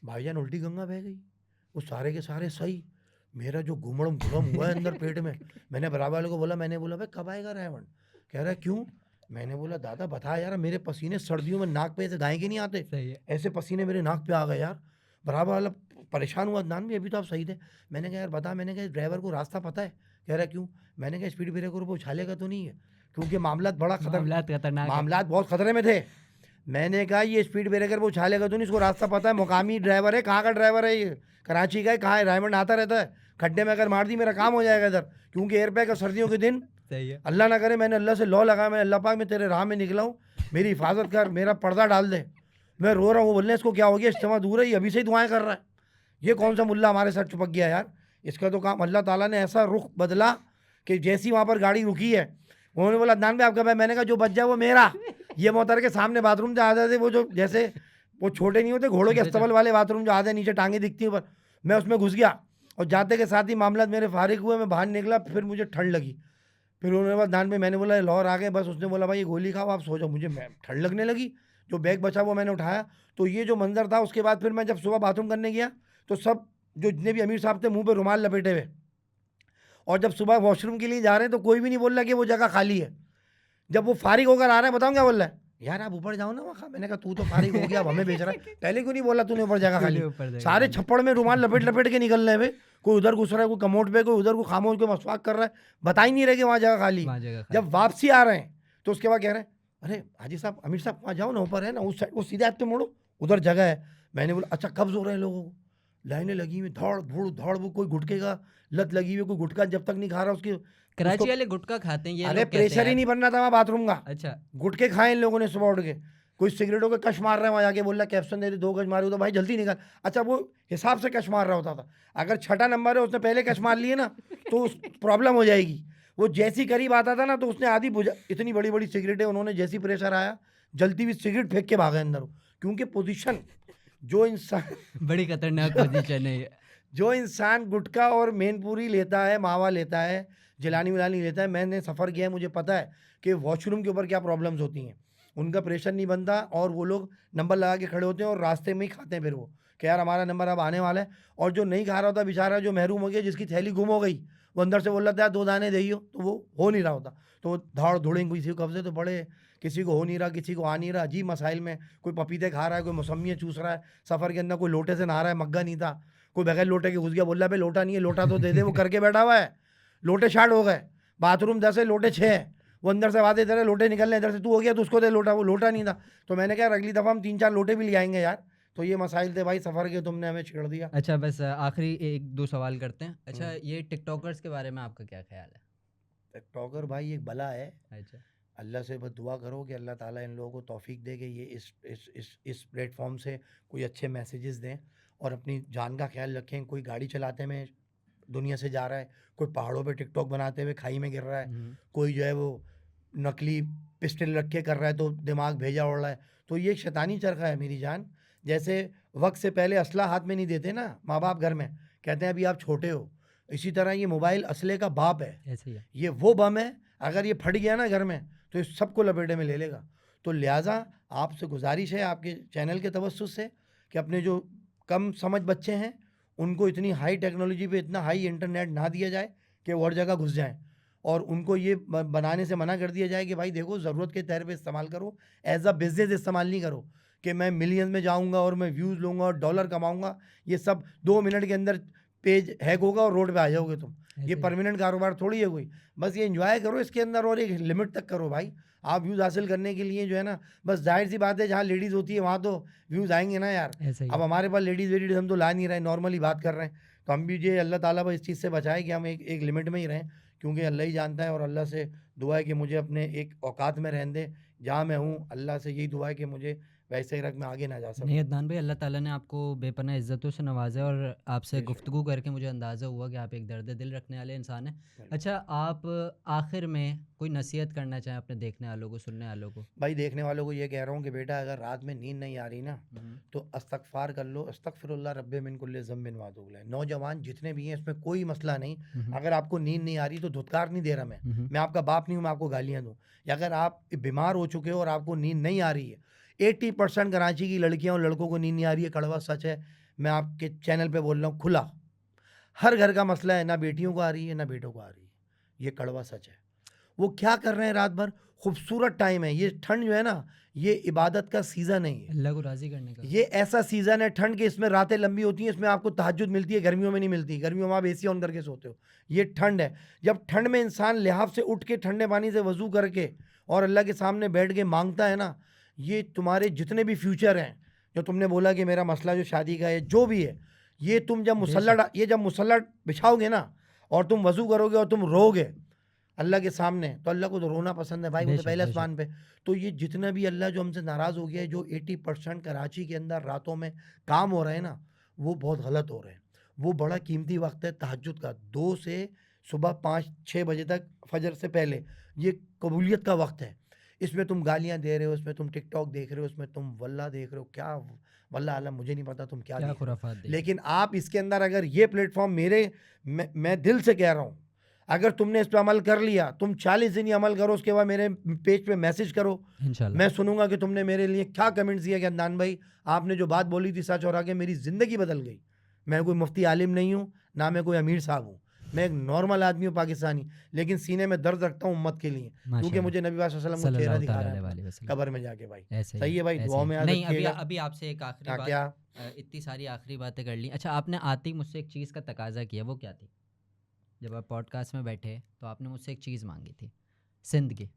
Speaker 2: भाईजान उल्टी गंगा बह गई। वो सारे के सारे सही। मेरा जो घुमड़म घुड़म हुआ है अंदर पेट में, मैंने बराबर वाले को बोला, मैंने बोला भाई कब आएगा रावण? कह रहा है क्यों? मैंने बोला दादा बता यार, मेरे पसीने सर्दियों में नाक पे ऐसे गाय के नहीं आते,
Speaker 1: सही है।
Speaker 2: ऐसे पसीने मेरे नाक पे आ गए यार। बराबर वाला परेशान हुआ, अदनान भी अभी तो आप सही थे। मैंने कहा यार बता, मैंने कहा ड्राइवर को रास्ता पता है? कह रहा है क्यों? मैंने कहा स्पीड ब्रेकर को उछालेगा तो नहीं है? क्योंकि मामला बड़ा
Speaker 1: मामलात खतरनाक है।
Speaker 2: मामलात बहुत खतरे में थे। मैंने कहा ये स्पीड ब्रेकर पे उछालेगा तो नहीं, इसको रास्ता पता है, मुकामी ड्राइवर है। कहाँ का ड्राइवर है ये? कराची का है। कहाँ है? डायमंड आता रहता है। खड्डे में अगर मार दी मेरा काम हो जाएगा इधर, क्योंकि एयर बैग है सर्दियों के दिन।
Speaker 1: सही है।
Speaker 2: अल्लाह ना करे, मैंने अल्लाह से लॉ लगाया, मैं अल्लाह पाक मैं तेरे राह में निकला हूँ, मेरी हिफाजत कर, मेरा पर्दा डाल दे। मैं रो रहा हूँ, वो बोलने इसको क्या हो गया, इज्तिमा दूर है, ये अभी से ही दुआएं कर रहा है। ये कौन सा मुल्ला हमारे साथ चिपक गया यार? इसका तो काम, अल्लाह ताला ने ऐसा रुख बदला कि जैसी वहाँ पर गाड़ी रुकी है, उन्होंने बोला अदनान भाई आपका भाई। मैंने कहा जो बच जाए वो मेरा। ये मोहतर के सामने बाथरूम जो आते थे, वो जो जैसे वो छोटे नहीं होते घोड़ों के अस्तबल वाले बाथरूम जो आते नीचे टांगे दिखती हैं ऊपर, मैं उसमें घुस गया और जाते के साथ ही मामला मेरे फारिग हुए, मैं बाहर निकला, फिर मुझे ठंड लगी। फिर उन्होंने बोला दान में, मैंने बोला लाहौर आ गए बस। उसने बोला भाई ये गोली खाओ आप सो जाओ। मुझे ठंड लगने लगी, जो बैग बचा वो मैंने उठाया। तो ये जो मंजर था, उसके बाद फिर मैं जब सुबह बाथरूम करने गया तो सब जो जितने भी अमीर साहब थे मुंह पे रुमाल लपेटे हुए, और जब सुबह वॉशरूम के लिए जा रहे हैं तो कोई भी नहीं बोल रहा कि वो जगह खाली है। जब वो फारिग होकर आ रहा है, बताऊँ क्या बोल रहा है? यार आप ऊपर जाओ ना वहाँ। मैंने कहा तू तो फारिग हो गया, अब हमें बेच रहा है, पहले क्यों नहीं बोला तूने ऊपर जगह खाली? सारे छप्पड़ में रुमाल लपेट लपेट के निकल रहे हैं, कोई उधर घुस रहा है, कोई कमोड पे, कोई उधर, कोई खामोश, कोई मसवाक कर रहा है, बता ही नहीं रहे कि वहाँ जगह खाली। जब वापसी आ रहे हैं तो उसके बाद कह रहे हैं अरे हाजी साहब, अमीर साहब वहाँ जाओ ना, ऊपर है ना उस साइड, वो सीधे हाथ पे मोड़ो, उधर जगह है। मैंने बोला अच्छा कब्ज हो रहे हैं लोगों को, लाइनें लगी हुई, धड़ वो, कोई गुटके का लत लगी हुई, कोई गुटखा जब तक नहीं खा रहा उसकी।
Speaker 1: कराची वाले गुटखा खाते हैं ये
Speaker 2: अरे
Speaker 1: लोग,
Speaker 2: प्रेशर ही नहीं बनना था वहाँ बाथरूम का।
Speaker 1: अच्छा,
Speaker 2: गुटके खाए इन लोगों ने सुबह उठ के। कोई सिगरेटों के कश मार रहा है वहाँ जाके, बोल रहा कैप्सन दे रही 2 गज मारे हो तो भाई जल्दी निकल। अच्छा वो हिसाब से कश मार रहा होता था, अगर छठा नंबर है उसने पहले कश मार लिए ना तो प्रॉब्लम हो जाएगी। वो जैसी करीब आता था ना तो उसने आधी बुझा, इतनी बड़ी बड़ी सिगरेटें उन्होंने, जैसी प्रेशर आया जलती हुई सिगरेट फेंक के भागे अंदर। क्योंकि पोजीशन जो इंसान
Speaker 1: बड़ी खतरनाक पोजीशन है ये।
Speaker 2: जो इंसान गुटखा और मेनपुरी लेता है, मावा लेता है, जिलानी विलानी लेता है, मैंने सफ़र किया है, मुझे पता है कि वॉशरूम के ऊपर क्या प्रॉब्लम्स होती हैं। उनका प्रेशर नहीं बनता और वो लोग नंबर लगा के खड़े होते हैं और रास्ते में ही खाते हैं फिर वो, कि यार हमारा नंबर अब आने वाला है। और जो नहीं खा रहा होता बेचारा, जो महरूम हो गया, जिसकी थैली गुम हो गई, वो अंदर से बोल रहा था यार 2 दाने दइयो, तो वो हो नहीं रहा होता, तो वो धाड़ धुड़ेंगे, किसी को कब्जे तो बड़े, किसी को हो नहीं रहा, किसी को आ नहीं रहा, अजीब मसाइल में। कोई पपीते खा रहा है, कोई मौसमियाँ चूस रहा है सफ़र के अंदर, कोई लोटे से नहा रहा है, मग्गा नहीं था, कोई बगैर लोटे के घुस गया, बोल रहा है भाई लोटा नहीं है, लोटा तो दे दे। वो करके बैठा हुआ है, लोटे शार्ट हो गए, बाथरूम 10 है, लोटे 6 है, वो अंदर से आवाज़ देते रहे लोटे निकलने, इधर से तू हो गया तो उसको दे लोटा, वो लोटा नहीं था। तो मैंने कहा अगली दफ़ा हम 3-4 लोटे भी ले आएंगे यार। तो ये मसाइल थे भाई सफ़र के, तुमने हमें छेड़ दिया।
Speaker 1: अच्छा बस आखिरी 1-2 सवाल करते हैं। अच्छा ये टिकटॉकर्स के बारे में आपका क्या ख्याल है?
Speaker 2: टिकटॉकर भाई एक बला है।
Speaker 1: अच्छा,
Speaker 2: अल्लाह से बस दुआ करो कि अल्लाह ताला इन लोगों को तौफीक दे कि ये इस प्लेटफॉर्म से कोई अच्छे मैसेजेस दें और अपनी जान का ख्याल रखें। कोई गाड़ी चलाते में दुनिया से जा रहा है, कोई पहाड़ों पे टिकटॉक बनाते हुए खाई में गिर रहा है, कोई जो है वो नकली पिस्टल रख के कर रहा है तो दिमाग भेजा उड़ रहा है। तो ये एक शैतानी चरखा है मेरी जान। जैसे वक्त से पहले असला हाथ में नहीं देते ना माँ बाप घर में, कहते हैं अभी आप छोटे हो, इसी तरह ये मोबाइल असले का बाप है।
Speaker 1: ऐसे ही है।
Speaker 2: ये वो बम है, अगर ये फट गया ना घर में तो इस सबको लपेटे में ले लेगा। तो लिहाजा आपसे गुजारिश है आपके चैनल के तवज्जुह से कि अपने जो कम समझ बच्चे हैं उनको इतनी हाई टेक्नोलॉजी पे, इतना हाई इंटरनेट ना दिया जाए कि वो हर जगह घुस जाएं, और उनको ये बनाने से मना कर दिया जाए कि भाई देखो ज़रूरत के तौर पे इस्तेमाल करो, एज अ बिज़नेस इस्तेमाल नहीं करो कि मैं मिलियन में जाऊंगा और मैं व्यूज़ लूँगा और डॉलर कमाऊँगा। ये सब 2 मिनट के अंदर पेज हैक होगा और रोड पे आ जाओगे तुम। ये परमानेंट कारोबार थोड़ी है कोई। बस ये एंजॉय करो इसके अंदर और एक लिमिट तक करो भाई। आप व्यूज़ हासिल करने के लिए जो है ना, बस जाहिर सी बात है जहाँ लेडीज़ होती है वहाँ तो व्यूज़ आएंगे ना यार।
Speaker 1: ऐसे ही
Speaker 2: अब
Speaker 1: है।
Speaker 2: हमारे पास लेडीज़ वेडीज़ हम तो ला नहीं रहे, नॉर्मली बात कर रहे हैं। तो हम भी ये अल्लाह ताला बस इस चीज़ से बचाए कि हम एक लिमिट में ही रहें, क्योंकि अल्लाह ही जानता है। और अल्लाह से दुआ है कि मुझे अपने एक औकात में रहने दे जहाँ मैं हूँ। अल्लाह से यही दुआ है कि मुझे वैसे ही रख मैं आगे ना जा सकूँ।
Speaker 1: नहीं अदनान भाई, अल्लाह ताला ने आपको बेपनाह इज़्ज़तों से नवाजा है और आपसे
Speaker 2: बेशक।
Speaker 1: गुफ्तगू करके मुझे अंदाज़ा हुआ कि आप एक दर्द दिल रखने वाले इंसान हैं।
Speaker 2: बिल्कुल।
Speaker 1: अच्छा आप आखिर में कोई नसीहत करना चाहें अपने देखने वालों को, सुनने वालों को?
Speaker 2: भाई देखने वालों को ये कह रहा हूँ कि बेटा अगर रात में नींद नहीं आ रही ना
Speaker 1: हम्म,
Speaker 2: तो अस्तगफार कर लो, अस्तगफिरुल्लाह रब्बे मिन कुल्ले ज़म्बिन वादुगला। नौजवान जितने भी हैं इसमें कोई मसला नहीं।
Speaker 1: हम्म,
Speaker 2: अगर आपको नींद नहीं आ रही तो धुतकार नहीं दे रहा
Speaker 1: हम्म,
Speaker 2: मैं आपका बाप नहीं हूँ मैं आपको गालियाँ दूँ। या अगर आप बीमार हो चुके हो और आपको नींद नहीं आ रही है, 80% कराची की लड़कियाँ और लड़कों को नींद नहीं आ रही है, कड़वा सच है। मैं आपके चैनल पे बोल रहा हूँ खुला, हर घर का मसला है, ना बेटियों को आ रही है ना बेटों को आ रही है, ये कड़वा सच है। वो क्या कर रहे हैं रात भर, खूबसूरत टाइम है ये, ठंड जो है ना ये इबादत का सीज़न है,
Speaker 1: अल्लाह को राज़ी करने का।
Speaker 2: ये ऐसा सीज़न है ठंड के, इसमें रातें लंबी होती हैं, इसमें आपको तहज्जुद मिलती है, गर्मियों में नहीं मिलती। गर्मियों में आप एसी ऑन करके सोते हो, ये ठंड है। जब ठंड में इंसान लिहाफ से उठ के ठंडे पानी से वज़ू करके और अल्लाह के सामने बैठ के मांगता है ना, ये तुम्हारे जितने भी फ्यूचर हैं, जो तुमने बोला कि मेरा मसला जो शादी का है जो भी है, ये तुम जब मुसल्ला बिछाओगे ना और तुम वज़ू करोगे और तुम रोगे अल्लाह के सामने, तो अल्लाह को तो रोना पसंद है भाई, वो तो पहले आसमान पे। तो ये जितना भी अल्लाह जो हमसे नाराज़ हो गया है, जो 80% कराची के अंदर रातों में काम हो रहे हैं ना, वो बहुत गलत हो रहे हैं। वो बड़ा कीमती वक्त है तहज्जुद का, 2 से सुबह 5-6 बजे तक फजर से पहले, ये कबूलियत का वक्त है। इसमें तुम गालियाँ दे रहे हो, इसमें तुम टिकटॉक देख रहे हो, इसमें तुम वल्लाह देख रहे हो, क्या वल्लाह आलम मुझे नहीं पता तुम क्या देख रहे हो।
Speaker 1: खुराफात देख
Speaker 2: लेकिन आप इसके अंदर अगर ये प्लेटफॉर्म मैं दिल से कह रहा हूँ, अगर तुमने इस पर अमल कर लिया, तुम 40 दिन ही अमल करो, उसके बाद मेरे पेज पे मैसेज करो,
Speaker 1: इंशाल्लाह।
Speaker 2: मैं सुनूंगा कि तुमने मेरे लिए क्या कमेंट्स दिया कि अदनान भाई आपने जो बात बोली थी सच, और आगे मेरी ज़िंदगी बदल गई। मैं कोई मुफ्ती आलिम नहीं हूँ, ना मैं कोई अमीर साहब हूँ, मैं एक नॉर्मल आदमी हूँ पाकिस्तानी, लेकिन सीने में दर्द रखता हूँ उम्मत के लिए, क्योंकि मुझे नबी पाक सल्लल्लाहु अलैहि वसल्लम को चेहरा दिखा रहा है कब्र में जाके भाई।
Speaker 1: ऐसे
Speaker 2: सही है भाई,
Speaker 1: ऐसे
Speaker 2: दुआओं में याद
Speaker 1: नहीं,
Speaker 2: रखिएगा।
Speaker 1: अभी आपसे एक आखिरी
Speaker 2: हाँ,
Speaker 1: बात,
Speaker 2: क्या
Speaker 1: इतनी सारी आखिरी बातें कर ली। अच्छा, आपने आते ही मुझसे एक चीज़ का तकाजा किया, वो क्या थी? जब आप पॉडकास्ट में बैठे तो आपने मुझसे एक चीज़ मांगी थी, सिंध की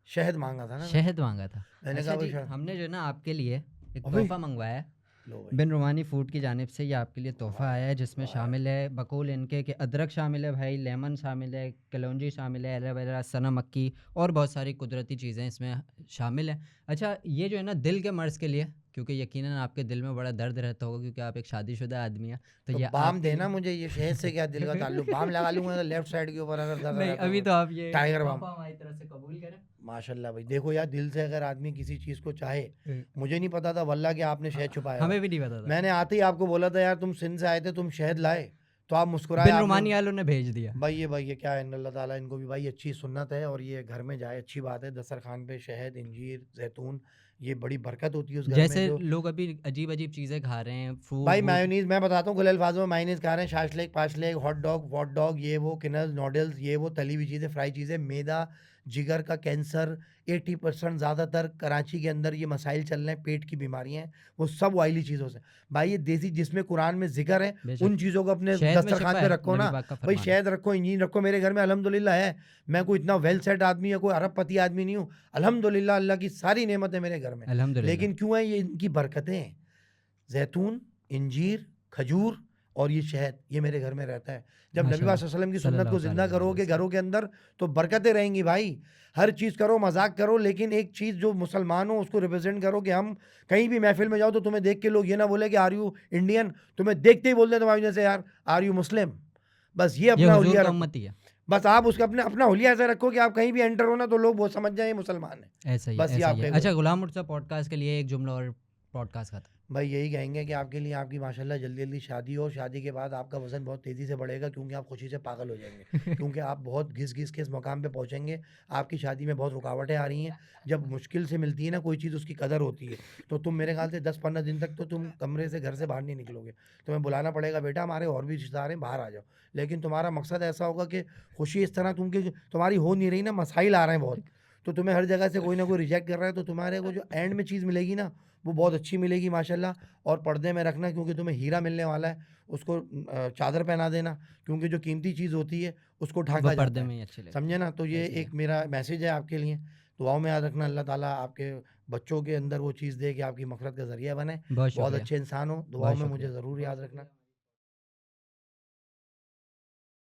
Speaker 2: शहद मांगा था ना,
Speaker 1: शहद मांगा था।
Speaker 2: मैंने
Speaker 1: अच्छा
Speaker 2: कहा भाई
Speaker 1: जी,
Speaker 2: शहद
Speaker 1: हमने जो है ना आपके लिए एक
Speaker 2: अबे
Speaker 1: तोहफ़ा मंगवाया है
Speaker 2: लो भाई,
Speaker 1: बिन रुमानी फूड की जानिब से। ये आपके लिए तोहफ़ा
Speaker 2: वाह
Speaker 1: आया है, जिसमें
Speaker 2: वाह,
Speaker 1: शामिल है बकौल इनके कि अदरक शामिल है भाई, लेमन शामिल है, कलौंजी शामिल है, एलोवेरा, सना मक्की और बहुत सारी कुदरती चीज़ें इसमें शामिल हैं। अच्छा, ये जो है ना दिल के मर्ज़ के लिए, क्योंकि यकीनन आपके दिल में बड़ा दर्द रहता होगा क्योंकि आप एक शादीशुदा आदमी हैं, तो
Speaker 2: तो
Speaker 1: ये
Speaker 2: बाम
Speaker 1: आपके
Speaker 2: देना
Speaker 1: लिए
Speaker 2: मुझे, ये शहद से क्या दिल का ताल्लुक, बाम लगा लूंगा लेफ्ट साइड के ऊपर अगर दर्द
Speaker 1: नहीं,
Speaker 2: रहता
Speaker 1: अभी
Speaker 2: हो
Speaker 1: तो आप ये
Speaker 2: टाइगर बाम।
Speaker 1: तोहफ़ा हमारी तरफ से कबूल करें।
Speaker 2: माशाल्लाह भाई, देखो यार दिल से अगर आदमी किसी चीज़ को चाहे,
Speaker 1: हम्म,
Speaker 2: मुझे नहीं पता था वल्लाह कि आपने शहद छुपाया हुआ
Speaker 1: हमें
Speaker 2: है।
Speaker 1: भी नहीं पता था।
Speaker 2: मैंने आते ही आपको बोला था यार तुम सिंध से आए थे, तुम शहद लाए, तो आप मुस्कुराए,
Speaker 1: बिन
Speaker 2: आपने
Speaker 1: रुमानी वालों ने भेज दिया।
Speaker 2: भाई ये क्या है, अल्लाह ताला इनको भी भाई अच्छी सुन्नत है, और ये घर में जाए अच्छी बात है। दस्तरखान पे शहद, इंजीर, जैतून, ये बड़ी बरकत होती है उस घर में।
Speaker 1: जैसे
Speaker 2: जो
Speaker 1: लोग अभी अजीब अजीब चीज़ें खा रहे हैं, फूड
Speaker 2: भाई
Speaker 1: वूड।
Speaker 2: मायोनीज मैं बताता हूँ खुले अल्फाजों में, मायोनीज खा रहे हैं, शाशलेक पाशलेक, हॉट डॉग वॉट डॉग, ये वो किनल्स नूडल्स, ये वो तली हुई चीज़ें, फ्राई चीज़ें, मैदा, जिगर का कैंसर, 80% ज़्यादातर कराची के अंदर ये मसाइल चल रहे हैं, पेट की बीमारियां हैं, वो सब ऑयली चीज़ों से। भाई ये देसी जिसमें कुरान में जिक्र है,
Speaker 1: बेशक
Speaker 2: उन चीज़ों को अपने
Speaker 1: शहद में
Speaker 2: दस्तरखान
Speaker 1: शिफा
Speaker 2: पे
Speaker 1: है,
Speaker 2: रखो
Speaker 1: नबी
Speaker 2: ना
Speaker 1: पाक का
Speaker 2: भाई,
Speaker 1: फरमान है।
Speaker 2: शहद रखो, इंजीन रखो। मेरे घर में अल्हम्दुलिल्लाह है, मैं कोई इतना वेल सेट आदमी या कोई अरबपति आदमी नहीं हूँ, अल्हम्दुलिल्लाह अल्लाह की सारी नेमत है मेरे घर में,
Speaker 1: अल्हम्दुलिल्लाह।
Speaker 2: लेकिन क्यों है, ये इनकी बरकतें हैं। जैतून, इंजीर, खजूर और ये शहद, ये मेरे घर में रहता है। जब नबी
Speaker 1: माशाल्लाह,
Speaker 2: पाक सल्लल्लाहु अलैहि वसल्लम की सुन्नत
Speaker 1: सल्लल्लाहु
Speaker 2: को
Speaker 1: ताला
Speaker 2: जिंदा
Speaker 1: अलैहि
Speaker 2: करोगे
Speaker 1: वसल्लम।
Speaker 2: घरों के अंदर, तो बरकतें रहेंगी भाई। हर चीज़ करो, मजाक करो, लेकिन एक चीज़ जो मुसलमान हो उसको रिप्रेजेंट करो, कि हम कहीं भी महफिल में जाओ तो तुम्हें देख के लोग ये ना बोले कि आर यू इंडियन, तुम्हें देखते ही बोल दे तुम्हारी वजह से यार आर यू मुस्लिम। बस ये
Speaker 1: ये
Speaker 2: अपना
Speaker 1: हुजूर
Speaker 2: हुलिया
Speaker 1: का
Speaker 2: रखो,
Speaker 1: उम्मती है।
Speaker 2: बस आप उसका अपना हुलिया ऐसा रखो कि आप कहीं भी एंटर हो ना तो लोग वो समझ जाए ये मुसलमान है।
Speaker 1: ऐसा ही है,
Speaker 2: बस ये
Speaker 1: ऐसा
Speaker 2: आप
Speaker 1: ही है।
Speaker 2: कहो
Speaker 1: अच्छा, गुलाम मुर्तज़ा पॉडकास्ट के लिए एक जुमला और पॉडकास्ट का था।
Speaker 2: भाई यही कहेंगे कि आपके लिए आपकी माशाल्लाह जल्दी जल्दी शादी हो, शादी के बाद आपका वज़न बहुत तेज़ी से बढ़ेगा, क्योंकि आप खुशी से पागल हो जाएंगे, क्योंकि आप बहुत घिस घिस के इस मकाम पे पहुंचेंगे। आपकी शादी में बहुत रुकावटें आ रही हैं, जब मुश्किल से मिलती है ना कोई चीज़, उसकी कदर होती है। तो तुम मेरे ख्याल से 10-15 दिन तक तो तुम कमरे से घर से बाहर नहीं निकलोगे, तुम्हें बुलाना पड़ेगा, बेटा हमारे और भी रिश्तेदार हैं बाहर आ जाओ। लेकिन तुम्हारा मकसद ऐसा होगा कि खुशी इस तरह तुम्हारी हो नहीं रही ना, मसाइल आ रहे हैं बहुत, तो तुम्हें हर जगह से कोई ना कोई रिजेक्ट कर रहा है, तो तुम्हारे को जो एंड में चीज़ मिलेगी ना वो बहुत अच्छी मिलेगी माशाल्लाह। और पर्दे में रखना, क्योंकि तुम्हें हीरा मिलने वाला है, उसको चादर पहना देना, क्योंकि जो कीमती चीज़ होती है उसको
Speaker 1: वो
Speaker 2: ढांका जाता
Speaker 1: पर्दे
Speaker 2: है,
Speaker 1: में ही अच्छी लगती
Speaker 2: समझे
Speaker 1: है।
Speaker 2: ना। तो ये
Speaker 1: ऐसे ही
Speaker 2: एक
Speaker 1: है।
Speaker 2: मेरा मैसेज है आपके लिए, दुआओं में याद रखना, अल्लाह ताला आपके बच्चों के अंदर वो चीज़ दे कि आपकी मफ़रत का ज़रिया बने।
Speaker 1: बहुत
Speaker 2: बहुत
Speaker 1: शुक्रिया,
Speaker 2: अच्छे इंसान हो, दुआओं
Speaker 1: बहुत
Speaker 2: में मुझे
Speaker 1: शुक्रिया।
Speaker 2: ज़रूर याद रखना।